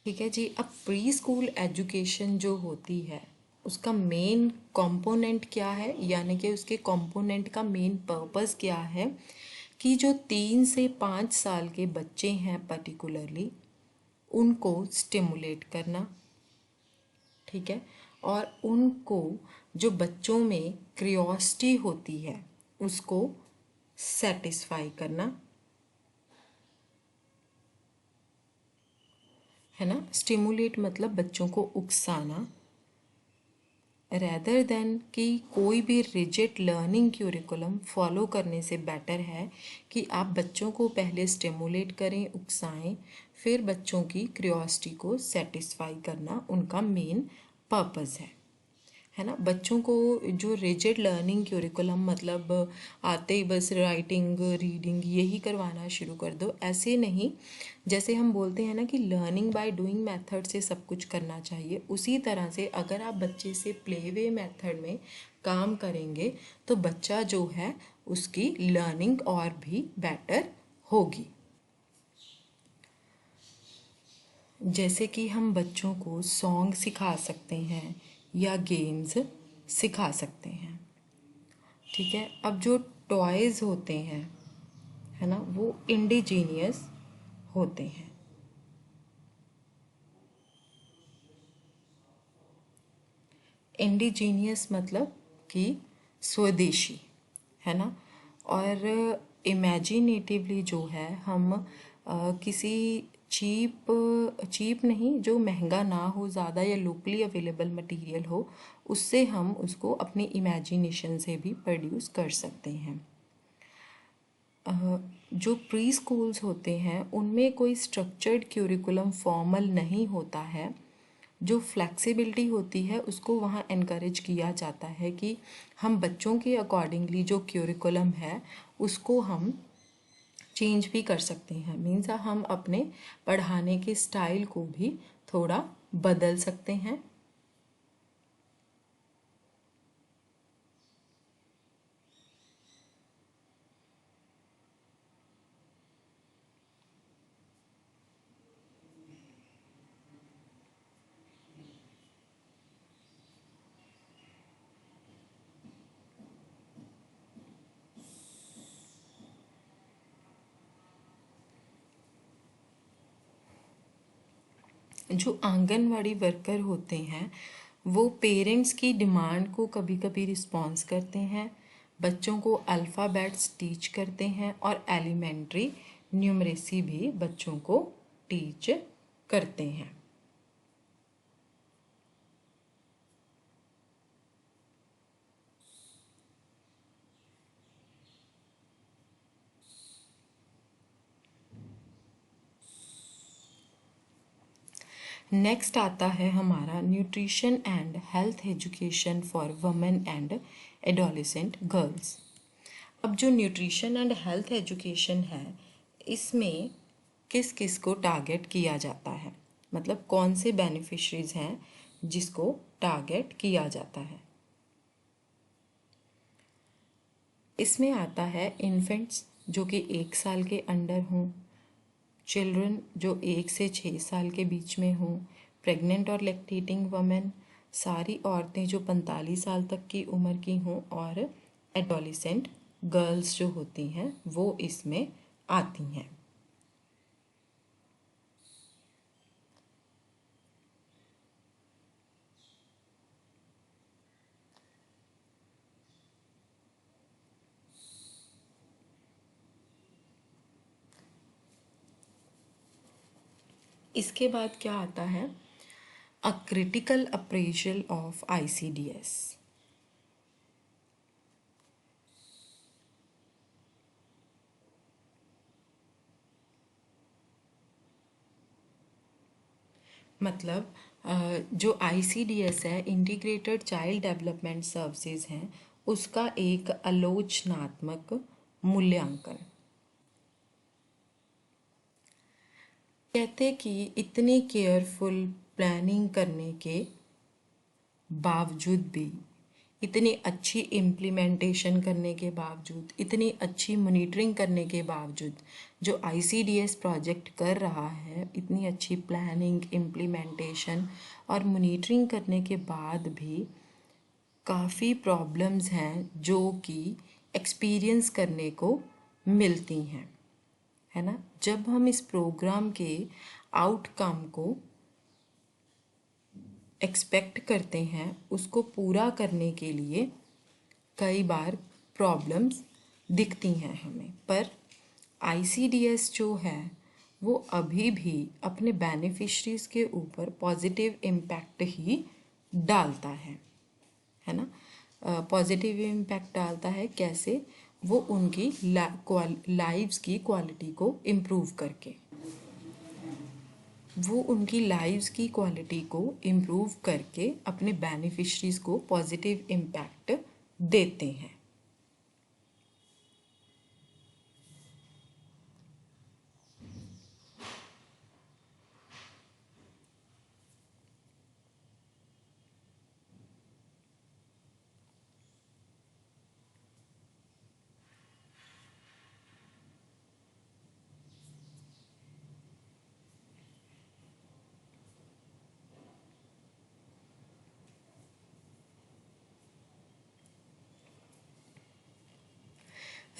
ठीक है जी, अब प्री स्कूल एजुकेशन जो होती है उसका मेन कंपोनेंट क्या है, यानी कि उसके कंपोनेंट का मेन पर्पस क्या है कि जो 3 से 5 साल के बच्चे हैं पर्टिकुलरली उनको स्टिमुलेट करना। ठीक है, और उनको जो बच्चों में क्रियोसिटी होती है उसको सेटिस्फाई करना, है ना। स्टिमुलेट मतलब बच्चों को उकसाना, रैदर देन कि कोई भी रिजिड लर्निंग क्यूरिकुलम फॉलो करने से बेटर है कि आप बच्चों को पहले स्टिमुलेट करें, उकसाएं, फिर बच्चों की क्रियोसिटी को सेटिस्फाई करना उनका मेन पर्पस है ना। बच्चों को जो रिजिड लर्निंग क्यूरिकुलम मतलब आते ही बस राइटिंग रीडिंग यही करवाना शुरू कर दो, ऐसे नहीं। जैसे हम बोलते हैं ना कि लर्निंग बाय डूइंग मेथड से सब कुछ करना चाहिए, उसी तरह से अगर आप बच्चे से प्ले वे मेथड में काम करेंगे तो बच्चा जो है उसकी लर्निंग और भी बेटर होगी। जैसे कि हम बच्चों को सॉन्ग सिखा सकते हैं या गेम्स सिखा सकते हैं। ठीक है, अब जो टॉयज़ होते हैं, है ना, वो इंडिजीनियस होते हैं। इंडिजीनियस मतलब कि स्वदेशी, है ना। और इमेजिनेटिवली जो है हम किसी चीप नहीं, जो महंगा ना हो ज़्यादा या लोकली अवेलेबल मटेरियल हो, उससे हम उसको अपनी इमेजिनेशन से भी प्रोड्यूस कर सकते हैं। जो प्री स्कूल्स होते हैं उनमें कोई स्ट्रक्चर्ड क्यूरिकुलम फॉर्मल नहीं होता है। जो फ्लेक्सिबिलिटी होती है उसको वहाँ इनकरेज किया जाता है कि हम बच्चों के अकॉर्डिंगली जो क्यूरिकुलम है उसको हम चेंज भी कर सकते हैं। मीन्स हम अपने पढ़ाने के स्टाइल को भी थोड़ा बदल सकते हैं। जो आंगनवाड़ी वर्कर होते हैं वो पेरेंट्स की डिमांड को कभी कभी रिस्पॉन्स करते हैं, बच्चों को अल्फ़ाबेट्स टीच करते हैं और एलिमेंट्री न्यूमरेसी भी बच्चों को टीच करते हैं। नेक्स्ट आता है हमारा nutrition and health education for women and adolescent girls. अब जो न्यूट्रिशन एंड हेल्थ एजुकेशन है इसमें किस किस को टारगेट किया जाता है, मतलब कौन से बेनिफिशरीज हैं जिसको टारगेट किया जाता है। इसमें आता है इन्फेंट्स जो कि 1 साल के अंडर हों, चिल्ड्रन जो 1 से 6 साल के बीच में हों, प्रेग्नेंट और लैक्टेटिंग वमेन, सारी औरतें जो 45 साल तक की उम्र की हों और एडोलेसेंट गर्ल्स जो होती हैं वो इसमें आती हैं। इसके बाद क्या आता है, a critical appraisal of ICDS। मतलब जो ICDS है, इंटीग्रेटेड चाइल्ड डेवलपमेंट सर्विसेज हैं, उसका एक आलोचनात्मक मूल्यांकन। कहते कि इतनी केयरफुल प्लानिंग करने के बावजूद भी, इतनी अच्छी इम्प्लीमेंटेशन करने के बावजूद, इतनी अच्छी मॉनिटरिंग करने के बावजूद जो ICDS प्रोजेक्ट कर रहा है, इतनी अच्छी प्लानिंग, इम्प्लीमेंटेशन और मॉनिटरिंग करने के बाद भी काफ़ी प्रॉब्लम्स हैं जो कि एक्सपीरियंस करने को मिलती हैं, है ना। जब हम इस प्रोग्राम के आउटकम को एक्सपेक्ट करते हैं, उसको पूरा करने के लिए कई बार प्रॉब्लम्स दिखती हैं हमें, पर ICDS जो है वो अभी भी अपने बेनिफिशरीज के ऊपर पॉजिटिव इम्पैक्ट ही डालता है ना। पॉजिटिव इम्पैक्ट डालता है कैसे, वो उनकी लाइव्स की क्वालिटी को इम्प्रूव करके, वो उनकी लाइव्स की क्वालिटी को इम्प्रूव करके अपने बेनिफिशरीज को पॉजिटिव इम्पैक्ट देते हैं।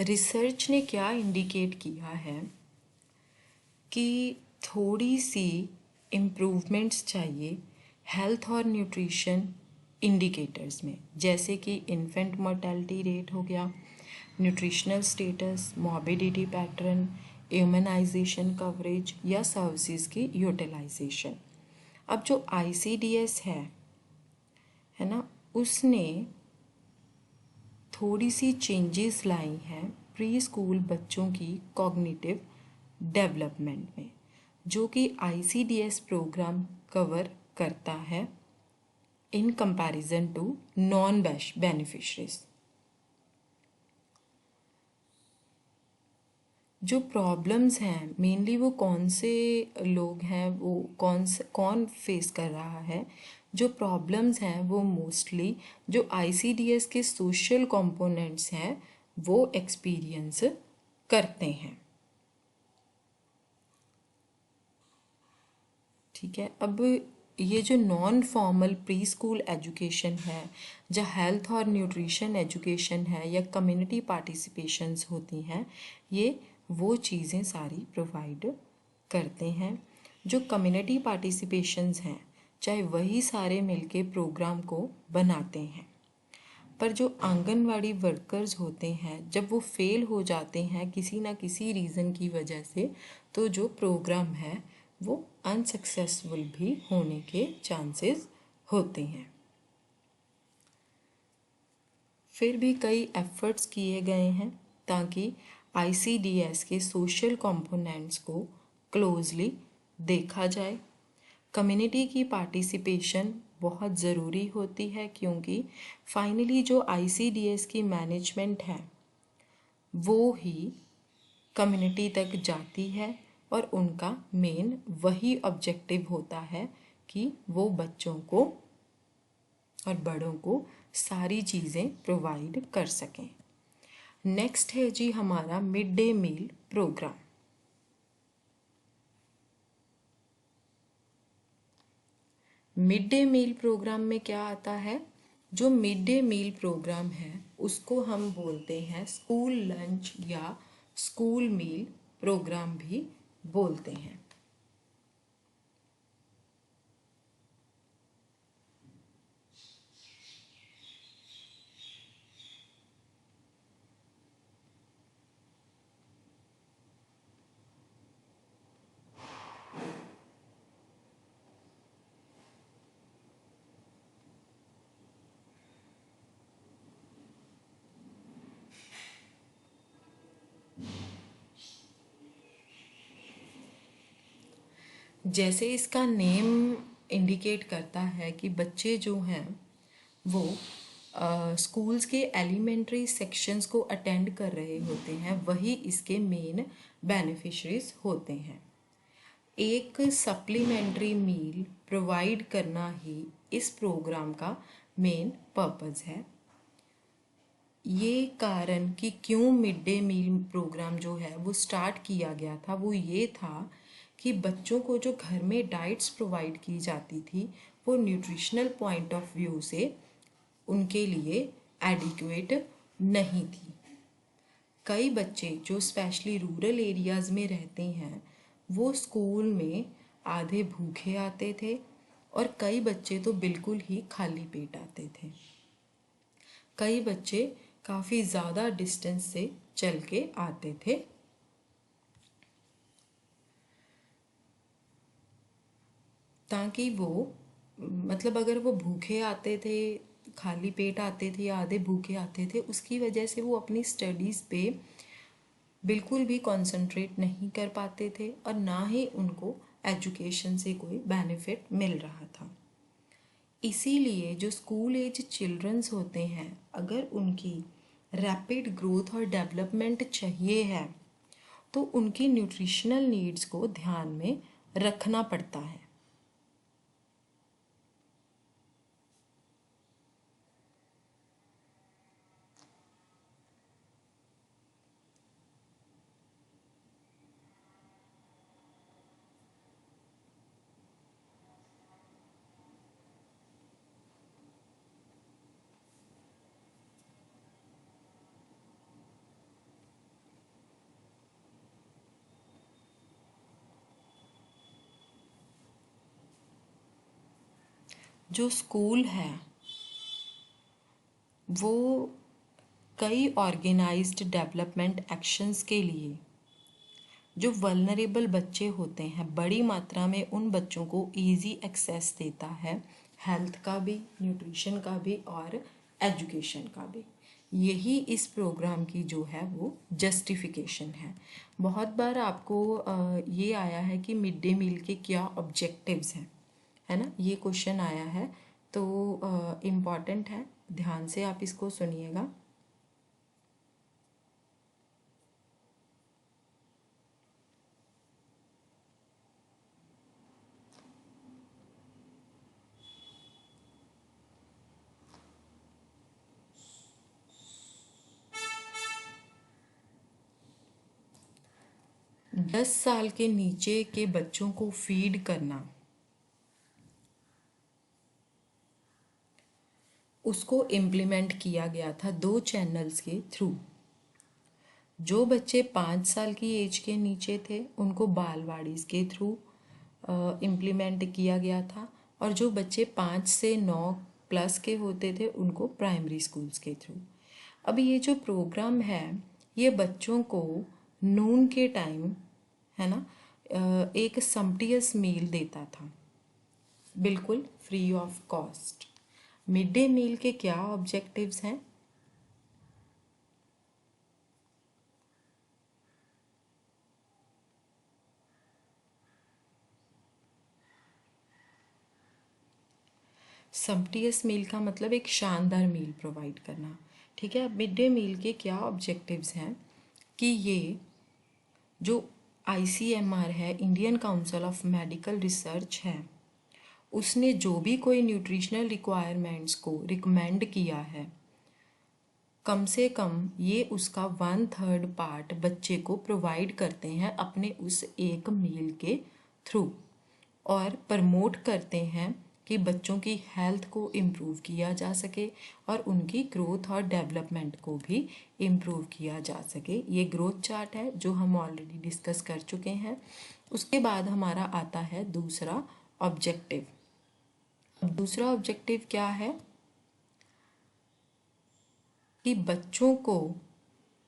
रिसर्च ने क्या इंडिकेट किया है कि थोड़ी सी इम्प्रूवमेंट्स चाहिए हेल्थ और न्यूट्रिशन इंडिकेटर्स में, जैसे कि इन्फेंट मोर्टेलिटी रेट हो गया, nutritional status, morbidity pattern, immunisation coverage या सर्विसेज की यूटिलाइजेशन। अब जो ICDS है ना, उसने थोड़ी सी चेंजेस लाई हैं प्री स्कूल बच्चों की कॉग्निटिव डेवलपमेंट में, जो कि ICDS प्रोग्राम कवर करता है in comparison to non beneficiaries. जो प्रॉब्लम्स हैं मेनली वो कौन से लोग हैं, वो कौन फेस कर रहा है। जो प्रॉब्लम्स हैं वो मोस्टली जो आईसीडीएस के सोशल कंपोनेंट्स हैं वो एक्सपीरियंस करते हैं। ठीक है, अब ये जो non formal pre school education है, जो हेल्थ और न्यूट्रिशन एजुकेशन है या कम्युनिटी पार्टिसिपेशंस होती हैं, ये वो चीज़ें सारी प्रोवाइड करते हैं। जो कम्युनिटी पार्टिसिपेशंस हैं चाहे वही सारे मिलके प्रोग्राम को बनाते हैं, पर जो आंगनवाड़ी वर्कर्स होते हैं जब वो फेल हो जाते हैं किसी ना किसी रीज़न की वजह से, तो जो प्रोग्राम है वो अनसक्सेसफुल भी होने के चांसेस होते हैं। फिर भी कई एफर्ट्स किए गए हैं ताकि आईसीडीएस के सोशल कंपोनेंट्स को क्लोजली देखा जाए। कम्युनिटी की पार्टिसिपेशन बहुत ज़रूरी होती है क्योंकि फाइनली जो आईसीडीएस की मैनेजमेंट है वो ही कम्युनिटी तक जाती है और उनका मेन वही ऑब्जेक्टिव होता है कि वो बच्चों को और बड़ों को सारी चीज़ें प्रोवाइड कर सकें। नेक्स्ट है जी हमारा mid day meal programme. Mid day meal programme में क्या आता है? जो मिड डे मील प्रोग्राम है उसको हम बोलते हैं स्कूल लंच या स्कूल मील प्रोग्राम भी बोलते हैं। जैसे इसका नेम इंडिकेट करता है कि बच्चे जो हैं वो स्कूल्स के एलिमेंट्री सेक्शंस को अटेंड कर रहे होते हैं, वही इसके मेन बेनिफिशरीज होते हैं। एक सप्लीमेंट्री मील प्रोवाइड करना ही इस प्रोग्राम का मेन पर्पस है। ये कारण कि क्यों मिड डे मील प्रोग्राम जो है वो स्टार्ट किया गया था वो ये था कि बच्चों को जो घर में डाइट्स प्रोवाइड की जाती थी वो न्यूट्रिशनल पॉइंट ऑफ व्यू से उनके लिए एडिक्वेट नहीं थी। कई बच्चे जो स्पेशली रूरल एरियाज़ में रहते हैं वो स्कूल में आधे भूखे आते थे और कई बच्चे तो बिल्कुल ही खाली पेट आते थे। कई बच्चे काफ़ी ज़्यादा डिस्टेंस से चल के आते थे। ताकि वो मतलब अगर वो भूखे आते थे, खाली पेट आते थे या आधे भूखे आते थे, उसकी वजह से वो अपनी स्टडीज़ पे बिल्कुल भी कंसंट्रेट नहीं कर पाते थे और ना ही उनको एजुकेशन से कोई बेनिफिट मिल रहा था। इसीलिए जो स्कूल एज चिल्ड्रंस होते हैं अगर उनकी रैपिड ग्रोथ और डेवलपमेंट चाहिए है तो उनकी न्यूट्रिशनल नीड्स को ध्यान में रखना पड़ता है। जो स्कूल है वो कई ऑर्गेनाइज्ड डेवलपमेंट एक्शंस के लिए जो वल्नरेबल बच्चे होते हैं बड़ी मात्रा में उन बच्चों को इजी एक्सेस देता है, हेल्थ का भी, न्यूट्रिशन का भी और एजुकेशन का भी। यही इस प्रोग्राम की जो है वो जस्टिफिकेशन है। बहुत बार आपको ये आया है कि मिड डे मील के क्या ऑब्जेक्टिव्स हैं। है ना, ये क्वेश्चन आया है, तो इम्पॉर्टेंट है, ध्यान से आप इसको सुनिएगा। दस साल के नीचे के बच्चों को फीड करना, उसको इम्प्लीमेंट किया गया था 2 चैनल्स के थ्रू। जो बच्चे 5 साल की एज के नीचे थे उनको बालवाड़ीज के थ्रू इम्प्लीमेंट किया गया था, और जो बच्चे 5 से 9 प्लस के होते थे उनको प्राइमरी स्कूल्स के थ्रू। अब ये जो प्रोग्राम है ये बच्चों को नून के टाइम, है ना, एक सम्पटियस मील देता था, बिल्कुल free of cost. Mid day meal के क्या ऑब्जेक्टिव्स हैं? सम्पटियस मील का मतलब एक शानदार मील प्रोवाइड करना, ठीक है। मिड डे मील के क्या ऑब्जेक्टिव्स हैं कि ये जो ICMR है, Indian council of medical research है, उसने जो भी कोई न्यूट्रिशनल रिक्वायरमेंट्स को रिकमेंड किया है, कम से कम ये उसका 1/3 पार्ट बच्चे को प्रोवाइड करते हैं अपने उस एक मील के थ्रू, और प्रमोट करते हैं कि बच्चों की हेल्थ को इम्प्रूव किया जा सके और उनकी ग्रोथ और डेवलपमेंट को भी इम्प्रूव किया जा सके। ये ग्रोथ चार्ट है जो हम ऑलरेडी डिस्कस कर चुके हैं। उसके बाद हमारा आता है दूसरा ऑब्जेक्टिव। अब दूसरा ऑब्जेक्टिव क्या है कि बच्चों को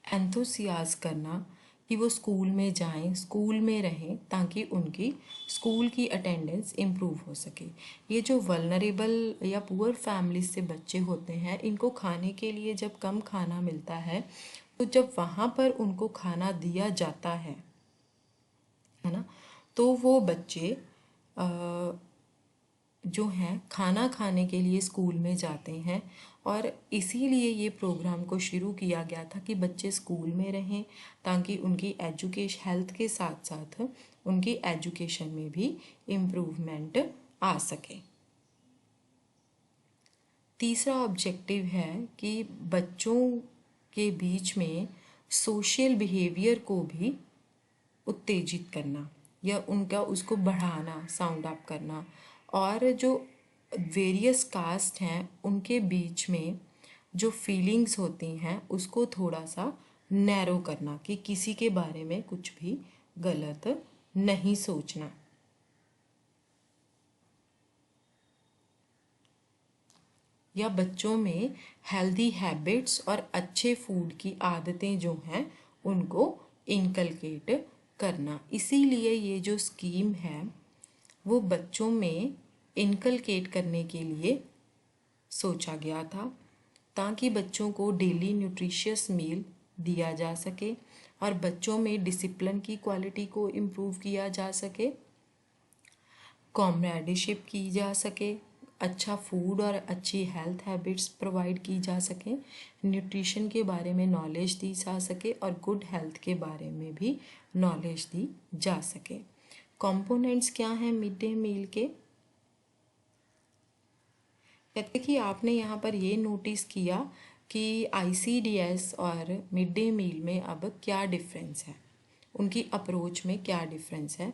एंथुसियाज करना कि वो स्कूल में जाएं, स्कूल में रहें, ताकि उनकी स्कूल की अटेंडेंस इम्प्रूव हो सके। ये जो वल्नरेबल या पुअर फैमिलीज से बच्चे होते हैं, इनको खाने के लिए जब कम खाना मिलता है, तो जब वहाँ पर उनको खाना दिया जाता है ना, तो वो बच्चे जो हैं खाना खाने के लिए स्कूल में जाते हैं। और इसीलिए ये प्रोग्राम को शुरू किया गया था कि बच्चे स्कूल में रहें, ताकि उनकी एजुकेशन, हेल्थ के साथ साथ उनकी एजुकेशन में भी इम्प्रूवमेंट आ सके। तीसरा ऑब्जेक्टिव है कि बच्चों के बीच में सोशल बिहेवियर को भी उत्तेजित करना या उनका उसको बढ़ाना, साउंड अप करना, और जो वेरियस कास्ट हैं उनके बीच में जो फीलिंग्स होती हैं उसको थोड़ा सा नैरो करना, कि किसी के बारे में कुछ भी गलत नहीं सोचना। या बच्चों में हेल्दी हैबिट्स और अच्छे फूड की आदतें जो हैं उनको इनकलकेट करना। इसीलिए ये जो स्कीम है वो बच्चों में इनकलकेट करने के लिए सोचा गया था, ताकि बच्चों को डेली न्यूट्रिशियस मील दिया जा सके और बच्चों में डिसिप्लिन की क्वालिटी को इम्प्रूव किया जा सके, कॉमरेडशिप की जा सके, अच्छा फूड और अच्छी हेल्थ हैबिट्स प्रोवाइड की जा सके, न्यूट्रिशन के बारे में नॉलेज दी जा सके और गुड हेल्थ के बारे में भी नॉलेज दी जा सके। कंपोनेंट्स क्या हैं मिड डे मील के? कहते कि आपने यहाँ पर ये नोटिस किया कि ICDS और मिड डे मील में अब क्या डिफरेंस है, उनकी अप्रोच में क्या डिफरेंस है।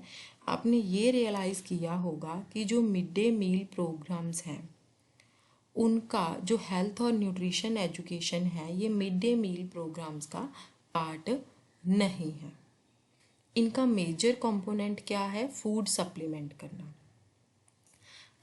आपने ये रियलाइज़ किया होगा कि जो मिड डे मील प्रोग्राम्स हैं उनका जो हेल्थ और न्यूट्रिशन एजुकेशन है ये मिड डे मील प्रोग्राम्स का पार्ट नहीं है। इनका मेजर कंपोनेंट क्या है? फूड सप्लीमेंट करना।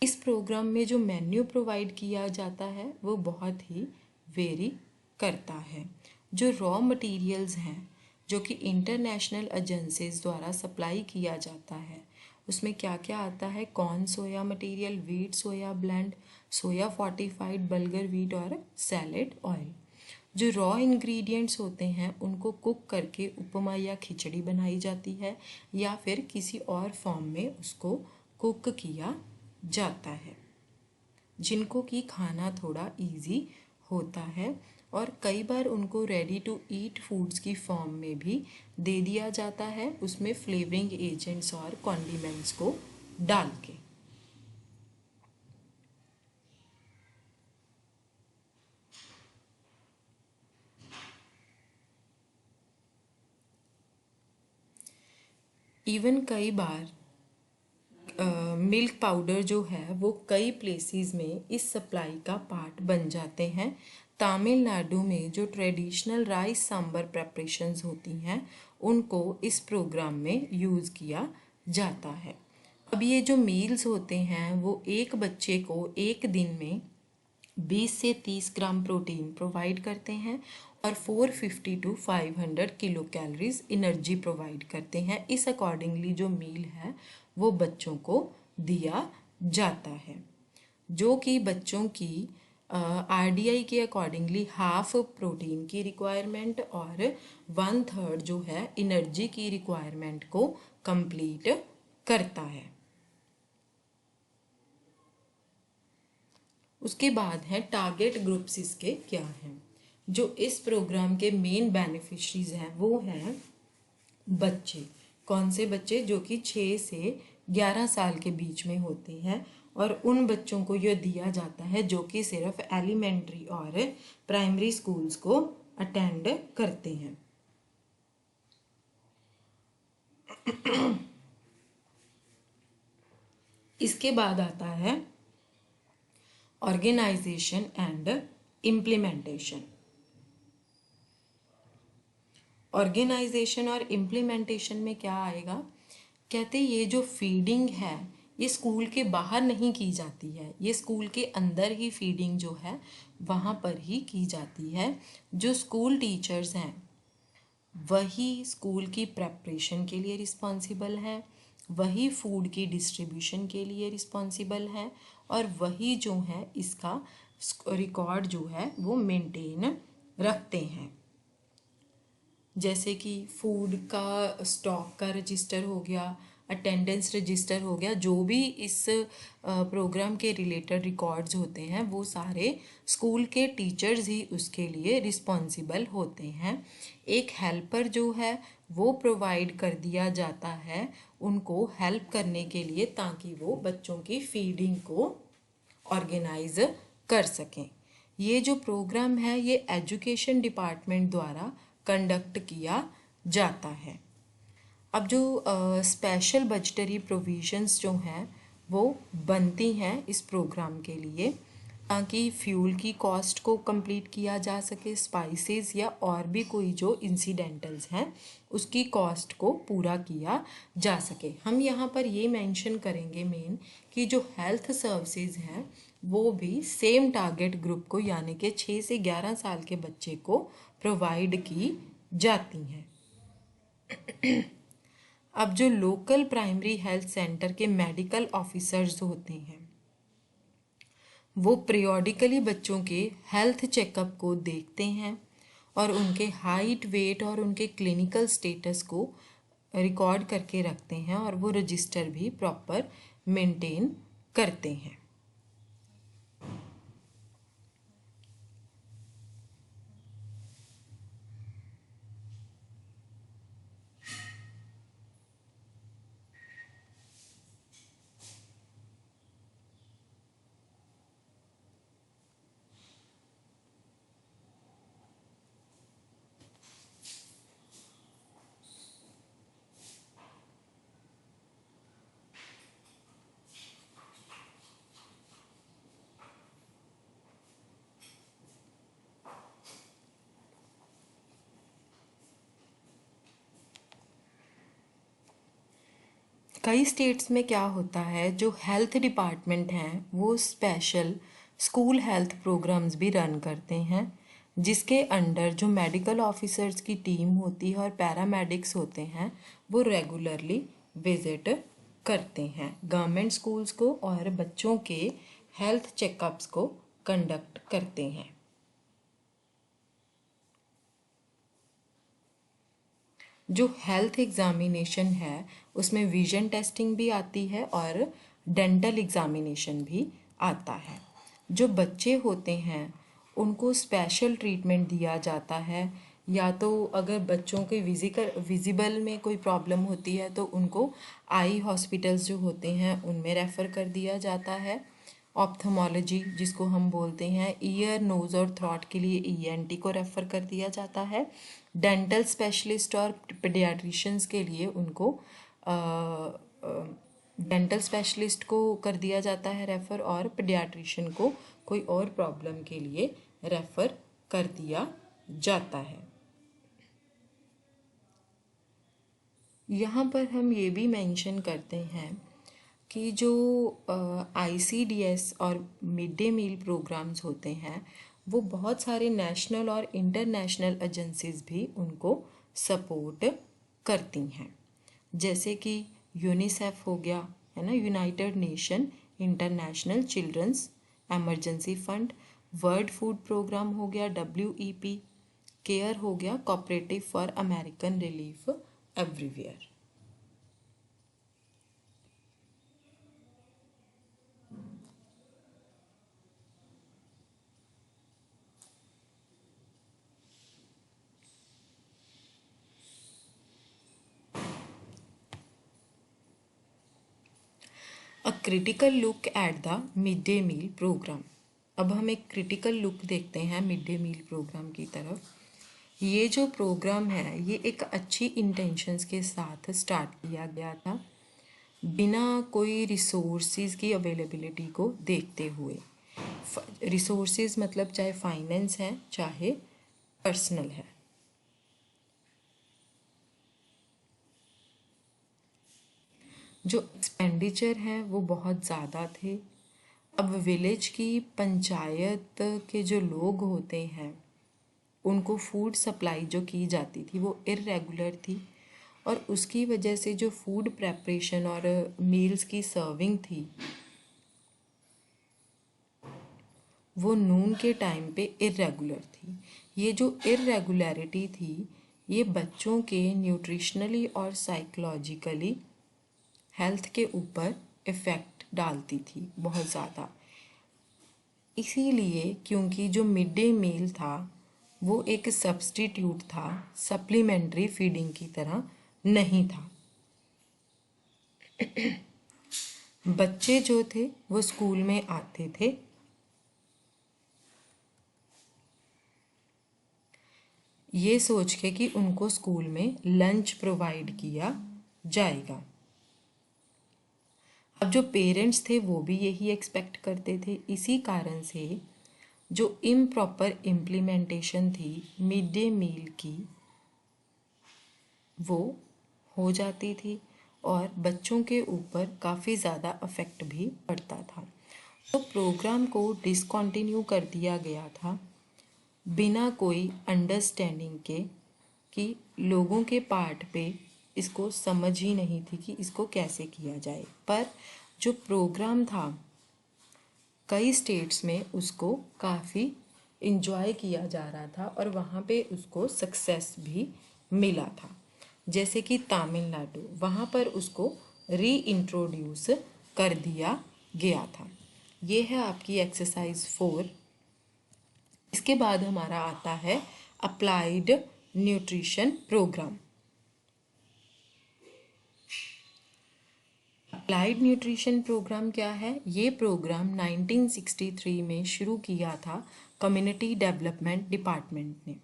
इस प्रोग्राम में जो मेन्यू प्रोवाइड किया जाता है वो बहुत ही वेरी करता है। जो रॉ मटेरियल्स हैं जो कि इंटरनेशनल एजेंसीज द्वारा सप्लाई किया जाता है उसमें क्या क्या आता है? कॉर्न सोया मटेरियल, व्हीट सोया ब्लेंड, सोया फोर्टिफाइड बल्गर व्हीट और सैलेड ऑयल। जो रॉ इंग्रेडिएंट्स होते हैं उनको कुक करके उपमा या खिचड़ी बनाई जाती है या फिर किसी और फॉर्म में उसको कुक किया जाता है, जिनको कि खाना थोड़ा इजी होता है, और कई बार उनको रेडी टू ईट फूड्स की फॉर्म में भी दे दिया जाता है, उसमें फ्लेवरिंग एजेंट्स और कॉन्डिमेंट्स को डाल के। इवन कई बार मिल्क पाउडर जो है वो कई प्लेसेस में इस सप्लाई का पार्ट बन जाते हैं। तमिलनाडु में जो ट्रेडिशनल राइस सांबर प्रेपरेशंस होती हैं उनको इस प्रोग्राम में यूज़ किया जाता है। अब ये जो मील्स होते हैं वो एक बच्चे को एक दिन में 20 से 30 ग्राम प्रोटीन प्रोवाइड करते हैं और 450 to 500 kilo calories energy provide करते हैं। इस अकॉर्डिंगली जो मील है वो बच्चों को दिया जाता है, जो कि बच्चों की आरडीआई के अकॉर्डिंगली हाफ प्रोटीन की रिक्वायरमेंट और 1/3 जो है एनर्जी की रिक्वायरमेंट को कंप्लीट करता है। उसके बाद है टारगेट ग्रुप्स इसके क्या हैं। जो इस प्रोग्राम के मेन बेनिफिशरीज हैं वो हैं बच्चे। कौन से बच्चे? जो कि 6 से 11 साल के बीच में होते हैं, और उन बच्चों को यह दिया जाता है जो कि सिर्फ एलिमेंट्री और प्राइमरी स्कूल्स को अटेंड करते हैं। इसके बाद आता है ऑर्गेनाइजेशन एंड इम्प्लीमेंटेशन। ऑर्गेनाइजेशन और इम्प्लीमेंटेशन में क्या आएगा? कहते ये जो फीडिंग है ये स्कूल के बाहर नहीं की जाती है, ये स्कूल के अंदर ही फीडिंग जो है वहाँ पर ही की जाती है। जो स्कूल टीचर्स हैं वही स्कूल की प्रेपरेशन के लिए रिस्पॉन्सिबल हैं, वही फूड की डिस्ट्रीब्यूशन के लिए रिस्पॉन्सिबल है, और वही जो है इसका रिकॉर्ड जो है वो मेंटेन रखते हैं। जैसे कि फूड का स्टॉक का रजिस्टर हो गया, अटेंडेंस रजिस्टर हो गया, जो भी इस प्रोग्राम के रिलेटेड रिकॉर्ड्स होते हैं वो सारे स्कूल के टीचर्स ही उसके लिए रिस्पॉन्सिबल होते हैं। एक हेल्पर जो है वो प्रोवाइड कर दिया जाता है उनको हेल्प करने के लिए, ताकि वो बच्चों की फीडिंग को ऑर्गेनाइज कर सकें। ये जो प्रोग्राम है ये एजुकेशन डिपार्टमेंट द्वारा कंडक्ट किया जाता है। अब जो स्पेशल बजटरी प्रोविजंस जो हैं वो बनती हैं इस प्रोग्राम के लिए, ताकि फ्यूल की कॉस्ट को कंप्लीट किया जा सके, स्पाइसेस या और भी कोई जो इंसिडेंटल्स हैं उसकी कॉस्ट को पूरा किया जा सके। हम यहाँ पर ये मेंशन करेंगे मेन कि जो हेल्थ सर्विसेज हैं वो भी सेम टारगेट ग्रुप को यानी कि 6 से 11 साल के बच्चे को प्रोवाइड की जाती हैं। अब जो लोकल प्राइमरी हेल्थ सेंटर के मेडिकल ऑफिसर्स होते हैं वो पीरियोडिकली बच्चों के हेल्थ चेकअप को देखते हैं और उनके हाइट, वेट और उनके क्लिनिकल स्टेटस को रिकॉर्ड करके रखते हैं, और वो रजिस्टर भी प्रॉपर मेंटेन करते हैं। कई स्टेट्स में क्या होता है, जो हेल्थ डिपार्टमेंट हैं वो स्पेशल स्कूल हेल्थ प्रोग्राम्स भी रन करते हैं, जिसके अंडर जो मेडिकल ऑफिसर्स की टीम होती है और पैरामेडिक्स होते हैं वो रेगुलरली विजिट करते हैं गवर्नमेंट स्कूल्स को और बच्चों के हेल्थ चेकअप्स को कंडक्ट करते हैं। जो हेल्थ एग्जामिनेशन है उसमें विजन टेस्टिंग भी आती है और डेंटल एग्जामिनेशन भी आता है। जो बच्चे होते हैं उनको स्पेशल ट्रीटमेंट दिया जाता है, या तो अगर बच्चों के विजिबल में कोई प्रॉब्लम होती है तो उनको आई हॉस्पिटल्स जो होते हैं उनमें रेफ़र कर दिया जाता है। ऑप्थेमोलॉजी जिसको हम बोलते हैं, ईयर नोज़ और थ्रॉट के लिए ईएनटी को रेफ़र कर दिया जाता है। डेंटल स्पेशलिस्ट और पीडियाट्रिशियंस के लिए उनको डेंटल स्पेशलिस्ट को कर दिया जाता है रेफ़र, और पीडियाट्रिशियन को कोई और प्रॉब्लम के लिए रेफ़र कर दिया जाता है। यहाँ पर हम ये भी मेंशन करते हैं कि जो आईसीडीएस और मिड डे मील प्रोग्राम्स होते हैं वो बहुत सारे नेशनल और इंटरनेशनल एजेंसीज भी उनको सपोर्ट करती हैं, जैसे कि यूनिसेफ हो गया, है ना, United Nation International Children's Emergency Fund, World Food Programme हो गया WEP, केयर हो गया, Cooperative for American Relief Everywhere. A critical look at the mid day meal programme. अब हम एक क्रिटिकल लुक देखते हैं मिड डे मील प्रोग्राम की तरफ। ये जो प्रोग्राम है ये एक अच्छी इंटेंशंस के साथ स्टार्ट किया गया था, बिना कोई रिसोर्सेज की अवेलेबिलिटी को देखते हुए। रिसोर्सेज मतलब चाहे फाइनेंस है चाहे पर्सनल है। जो एक्सपेंडिचर हैं वो बहुत ज़्यादा थे। अब विलेज की पंचायत के जो लोग होते हैं उनको फूड सप्लाई जो की जाती थी वो इर्रेगुलर थी, और उसकी वजह से जो फूड प्रेपरेशन और मील्स की सर्विंग थी वो नून के टाइम पे इर्रेगुलर थी। ये जो इर्रेगुलरिटी थी ये बच्चों के न्यूट्रिशनली और साइकोलॉजिकली हेल्थ के ऊपर इफ़ेक्ट डालती थी बहुत ज़्यादा। इसीलिए क्योंकि जो मिड डे मील था वो एक सब्स्टिट्यूट था, सप्लीमेंट्री फीडिंग की तरह नहीं था। बच्चे जो थे वो स्कूल में आते थे, ये सोच के कि उनको स्कूल में लंच प्रोवाइड किया जाएगा। अब जो पेरेंट्स थे वो भी यही एक्सपेक्ट करते थे। इसी कारण से जो इम्प्रॉपर इम्प्लीमेंटेशन थी मिड डे मील की वो हो जाती थी, और बच्चों के ऊपर काफ़ी ज़्यादा अफेक्ट भी पड़ता था। तो प्रोग्राम को डिसकंटिन्यू कर दिया गया था बिना कोई अंडरस्टैंडिंग के, कि लोगों के पार्ट पे इसको समझ ही नहीं थी कि इसको कैसे किया जाए। पर जो प्रोग्राम था कई स्टेट्स में उसको काफ़ी इंजॉय किया जा रहा था और वहाँ पे उसको सक्सेस भी मिला था। जैसे कि तमिलनाडु, वहाँ पर उसको री इंट्रोड्यूस कर दिया गया था। ये है आपकी एक्सरसाइज 4। इसके बाद हमारा आता है applied nutrition programme. Applied nutrition programme क्या है? ये प्रोग्राम 1963 में शुरू किया था कम्युनिटी डेवलपमेंट डिपार्टमेंट ने।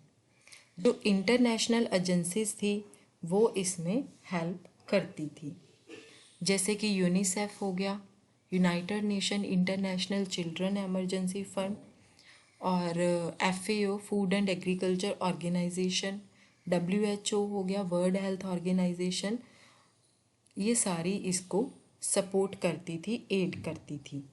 जो इंटरनेशनल एजेंसीज थी वो इसमें हेल्प करती थी, जैसे कि यूनिसेफ हो गया, United Nation International Children Emergency Fund, और FAO Food and Agriculture Organisation, WHO हो गया, वर्ल्ड हेल्थ ऑर्गेनाइजेशन, ये सारी इसको सपोर्ट करती थी, एड करती थी।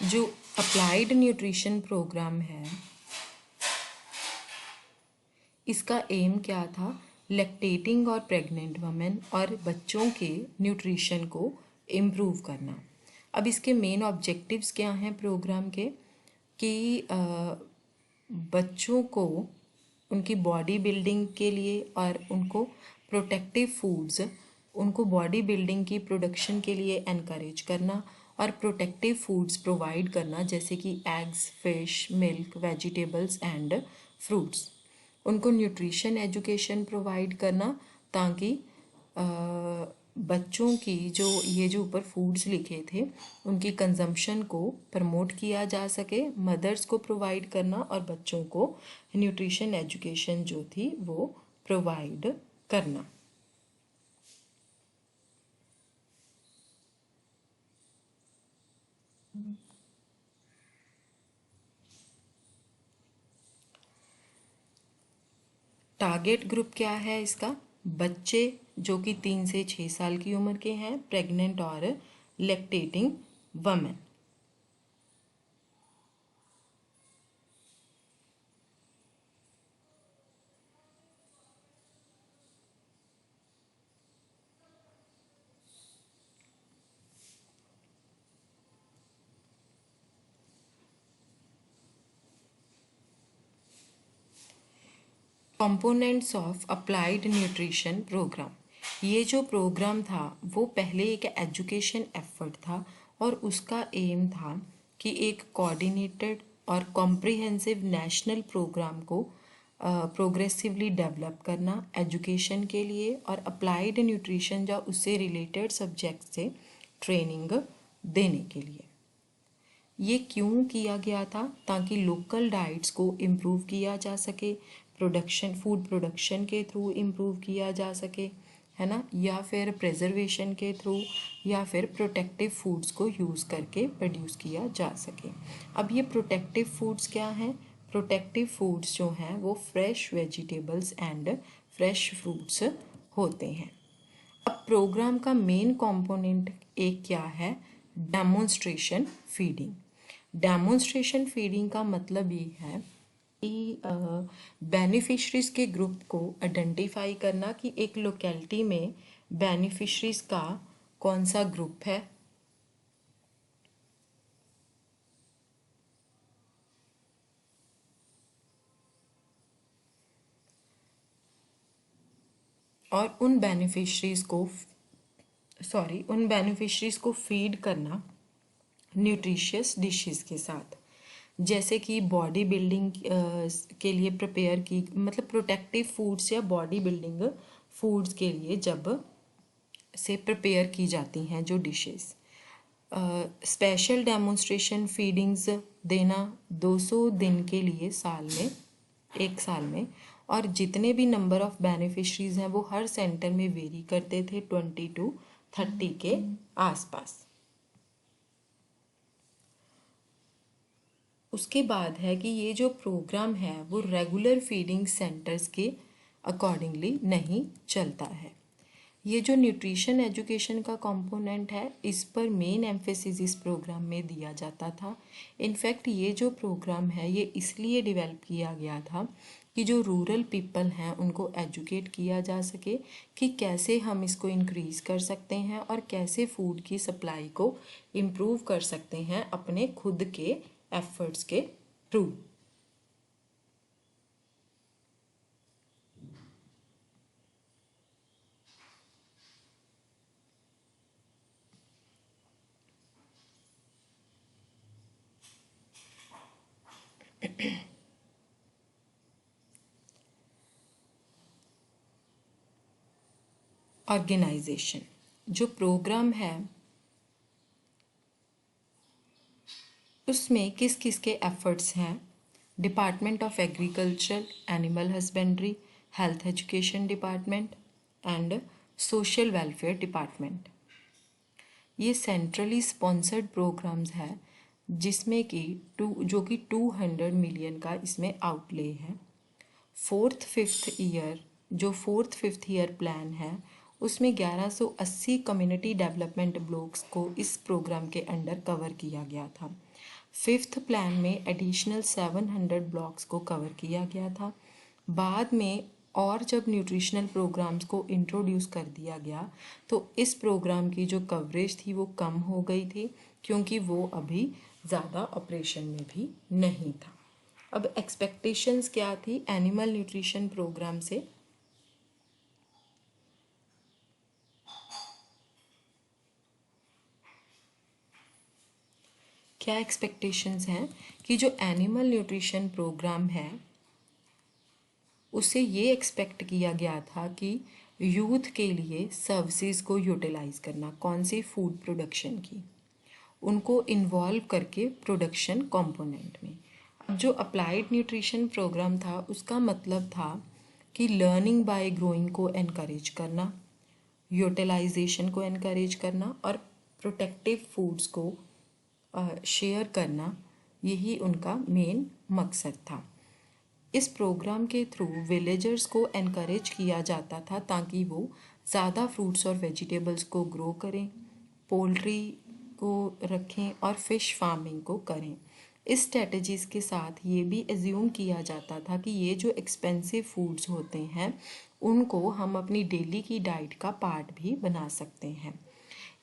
जो अप्लाइड न्यूट्रिशन प्रोग्राम है, इसका एम क्या था? लैक्टेटिंग और प्रेग्नेंट वमेन और बच्चों के न्यूट्रिशन को इम्प्रूव करना। अब इसके मेन ऑब्जेक्टिव्स क्या हैं प्रोग्राम के? कि बच्चों को उनकी बॉडी बिल्डिंग के लिए और उनको प्रोटेक्टिव फूड्स, उनको बॉडी बिल्डिंग की प्रोडक्शन के लिए एनकरेज करना और प्रोटेक्टिव फूड्स प्रोवाइड करना, जैसे कि eggs, fish, milk, vegetables and fruits. उनको न्यूट्रिशन एजुकेशन प्रोवाइड करना ताकि बच्चों की जो ऊपर फूड्स लिखे थे उनकी कंजम्पशन को प्रमोट किया जा सके, मदर्स को प्रोवाइड करना और बच्चों को न्यूट्रिशन एजुकेशन जो थी वो प्रोवाइड करना। टारगेट ग्रुप क्या है इसका? बच्चे जो कि 3 से 6 साल की उम्र के हैं, प्रेग्नेंट और lactating women. Components of applied nutrition programme. ये जो प्रोग्राम था वो पहले एक एजुकेशन एफर्ट था और उसका एम था कि एक कोऑर्डिनेटेड और कॉम्प्रिहेंसिव नेशनल प्रोग्राम को प्रोग्रेसिवली डेवलप करना एजुकेशन के लिए और अप्लाइड न्यूट्रिशन या उससे रिलेटेड सब्जेक्ट से ट्रेनिंग देने के लिए। ये क्यों किया गया था? ताकि लोकल डाइट्स को इम्प्रूव किया जा सके, प्रोडक्शन, फूड प्रोडक्शन के थ्रू इम्प्रूव किया जा सके, है ना, या फिर प्रिजर्वेशन के थ्रू, या फिर प्रोटेक्टिव फूड्स को यूज़ करके प्रोड्यूस किया जा सके। अब ये प्रोटेक्टिव फूड्स क्या हैं? प्रोटेक्टिव फूड्स जो हैं वो fresh vegetables and fresh fruits होते हैं। अब प्रोग्राम का मेन कंपोनेंट एक क्या है? Demonstration feeding. डेमोन्स्ट्रेशन फीडिंग का मतलब ये है कि बेनिफिशरीज के ग्रुप को आइडेंटिफाई करना कि एक लोकेलिटी में बेनिफिशरीज का कौन सा ग्रुप है, और उन बेनिफिशरीज को फीड करना न्यूट्रिशियस डिशेस के साथ, जैसे कि बॉडी बिल्डिंग के लिए प्रिपेयर की, मतलब प्रोटेक्टिव फूड्स या बॉडी बिल्डिंग फूड्स के लिए जब से प्रिपेयर की जाती हैं जो डिशेस। स्पेशल डेमोन्स्ट्रेशन फीडिंग्स देना 200 दिन के लिए एक साल में, और जितने भी नंबर ऑफ बेनिफिशरीज हैं वो हर सेंटर में वेरी करते थे 20 to 30 के आसपास। उसके बाद है कि ये जो प्रोग्राम है वो रेगुलर फीडिंग सेंटर्स के अकॉर्डिंगली नहीं चलता है। ये जो न्यूट्रिशन एजुकेशन का कंपोनेंट है इस पर मेन एम्फेसिस इस प्रोग्राम में दिया जाता था। इनफैक्ट ये जो प्रोग्राम है ये इसलिए डेवलप किया गया था कि जो रूरल पीपल हैं उनको एजुकेट किया जा सके कि कैसे हम इसको इंक्रीज़ कर सकते हैं और कैसे फूड की सप्लाई को इम्प्रूव कर सकते हैं अपने खुद के एफर्ट्स के थ्रू। ऑर्गेनाइजेशन जो प्रोग्राम है उसमें किस किस के एफर्ट्स हैं? Department of agriculture, animal husbandry, health education department and social welfare department. ये सेंट्रली स्पॉन्सर्ड प्रोग्राम्स हैं जिसमें कि 200 मिलियन का इसमें आउटले है। फोर्थ फिफ्थ ईयर प्लान है उसमें 1180 कम्युनिटी डेवलपमेंट ब्लॉक्स को इस प्रोग्राम के अंडर कवर किया गया था। 5th प्लान में एडिशनल 700 ब्लॉक्स को कवर किया गया था। बाद में और जब न्यूट्रिशनल प्रोग्राम्स को इंट्रोड्यूस कर दिया गया तो इस प्रोग्राम की जो कवरेज थी वो कम हो गई थी, क्योंकि वो अभी ज़्यादा ऑपरेशन में भी नहीं था। अब एक्सपेक्टेशंस क्या थी एनिमल न्यूट्रिशन प्रोग्राम से? क्या एक्सपेक्टेशंस हैं कि जो एनिमल न्यूट्रिशन प्रोग्राम है उससे ये एक्सपेक्ट किया गया था कि यूथ के लिए सर्विसेज को यूटिलाइज करना, कौन सी फूड प्रोडक्शन की, उनको इन्वॉल्व करके प्रोडक्शन कंपोनेंट में। अब जो अप्लाइड न्यूट्रिशन प्रोग्राम था उसका मतलब था कि लर्निंग बाय ग्रोइंग को एनकरेज करना, यूटिलाइजेशन को एनकरेज करना और प्रोटेक्टिव फूड्स को शेयर करना, यही उनका मेन मकसद था। इस प्रोग्राम के थ्रू विलेजर्स को एनकरेज किया जाता था ताकि वो ज़्यादा फ्रूट्स और वेजिटेबल्स को ग्रो करें, पोल्ट्री को रखें और फिश फार्मिंग को करें। इस स्ट्रेटजीज़ के साथ ये भी एज्यूम किया जाता था कि ये जो एक्सपेंसिव फूड्स होते हैं उनको हम अपनी डेली की डाइट का पार्ट भी बना सकते हैं।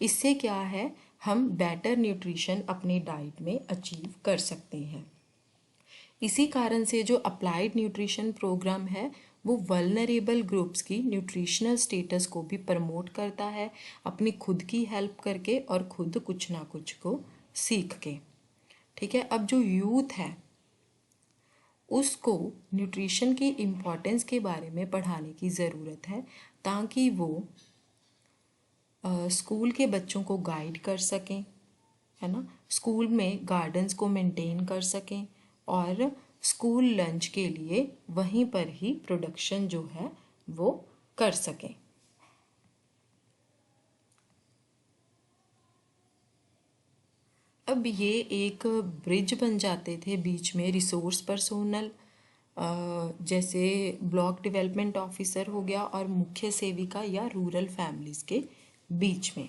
इससे क्या है, हम बेटर न्यूट्रिशन अपनी डाइट में अचीव कर सकते हैं। इसी कारण से जो अप्लाइड न्यूट्रिशन प्रोग्राम है वो वल्नरेबल ग्रुप्स की न्यूट्रिशनल स्टेटस को भी प्रमोट करता है, अपनी खुद की हेल्प करके और खुद कुछ ना कुछ को सीख के। ठीक है, अब जो यूथ है उसको न्यूट्रिशन की इम्पोर्टेंस के बारे में पढ़ाने की ज़रूरत है ताकि वो स्कूल के बच्चों को गाइड कर सकें, है ना, स्कूल में गार्डन्स को मेंटेन कर सकें और स्कूल लंच के लिए वहीं पर ही प्रोडक्शन जो है वो कर सकें। अब ये एक ब्रिज बन जाते थे बीच में रिसोर्स पर्सोनल, जैसे ब्लॉक डेवलपमेंट ऑफिसर हो गया और मुख्य सेविका या रूरल फैमिलीज के बीच में।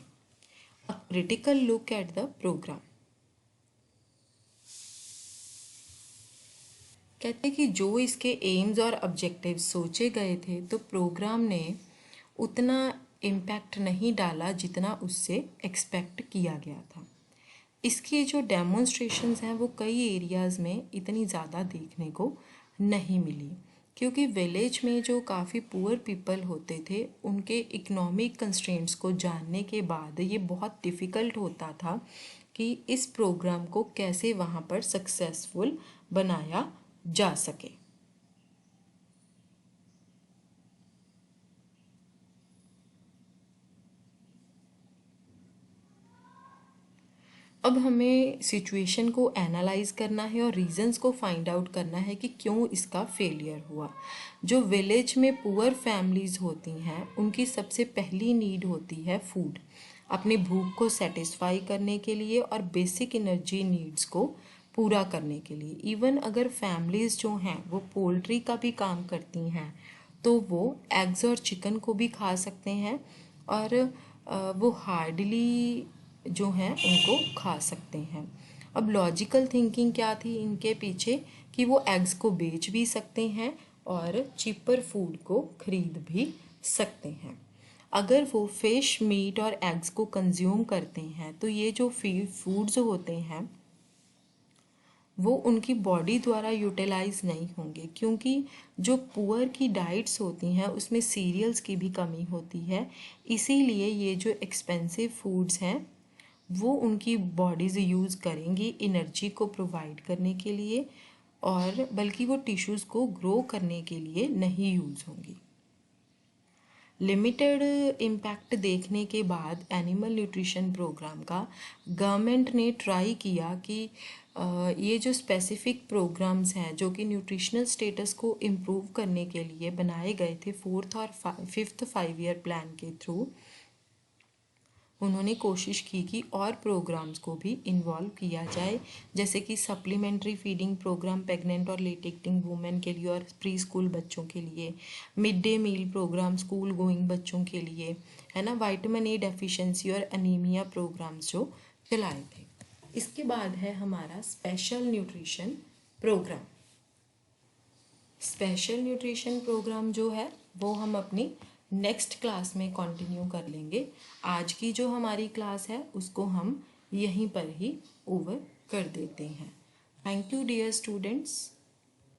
A critical look at the programme. कहते कि जो इसके एम्स और ऑब्जेक्टिव्स सोचे गए थे तो प्रोग्राम ने उतना इम्पैक्ट नहीं डाला जितना उससे एक्सपेक्ट किया गया था। इसकी जो डेमोन्स्ट्रेशंस हैं वो कई एरियाज़ में इतनी ज़्यादा देखने को नहीं मिली, क्योंकि विलेज में जो काफ़ी पुअर पीपल होते थे उनके इकोनॉमिक कंस्ट्रेंट्स को जानने के बाद ये बहुत डिफ़िकल्ट होता था कि इस प्रोग्राम को कैसे वहाँ पर सक्सेसफुल बनाया जा सके। अब हमें सिचुएशन को एनालाइज करना है और रीजंस को फाइंड आउट करना है कि क्यों इसका फेलियर हुआ। जो विलेज में पुअर फैमिलीज होती हैं उनकी सबसे पहली नीड होती है फूड, अपनी भूख को सेटिस्फाई करने के लिए और बेसिक एनर्जी नीड्स को पूरा करने के लिए। इवन अगर फैमिलीज जो हैं वो पोल्ट्री का भी काम करती हैं तो वो एग्स और चिकन को भी खा सकते हैं और वो हार्डली जो हैं उनको खा सकते हैं। अब लॉजिकल थिंकिंग क्या थी इनके पीछे कि वो एग्स को बेच भी सकते हैं और चीपर फूड को खरीद भी सकते हैं। अगर वो फिश, मीट और एग्स को कंज्यूम करते हैं तो ये जो फूड्स होते हैं वो उनकी बॉडी द्वारा यूटिलाइज नहीं होंगे, क्योंकि जो पुअर की डाइट्स होती हैं उसमें सीरियल्स की भी कमी होती है। इसीलिए ये जो एक्सपेंसिव फूड्स हैं वो उनकी बॉडीज़ यूज़ करेंगी एनर्जी को प्रोवाइड करने के लिए, और बल्कि वो टिश्यूज़ को ग्रो करने के लिए नहीं यूज़ होंगी। लिमिटेड इम्पैक्ट देखने के बाद एनिमल न्यूट्रिशन प्रोग्राम का गवर्नमेंट ने ट्राई किया कि ये जो स्पेसिफिक प्रोग्राम्स हैं जो कि न्यूट्रिशनल स्टेटस को इम्प्रूव करने के लिए बनाए गए थे 4th और 5th 5 ईयर प्लान के थ्रू, उन्होंने कोशिश की कि और प्रोग्राम्स को भी इन्वॉल्व किया जाए, जैसे कि सप्लीमेंट्री फीडिंग प्रोग्राम प्रेग्नेंट और लेटेक्टिंग वुमेन के लिए और प्री स्कूल बच्चों के लिए, mid day meal programme school going बच्चों के लिए, है ना, विटामिन ए डेफिशिएंसी और एनीमिया प्रोग्राम्स जो चलाए थे। इसके बाद है हमारा special nutrition programme. Special nutrition programme जो है वो हम अपनी नेक्स्ट क्लास में कंटिन्यू कर लेंगे। आज की जो हमारी क्लास है उसको हम यहीं पर ही ओवर कर देते हैं। Thank you dear students.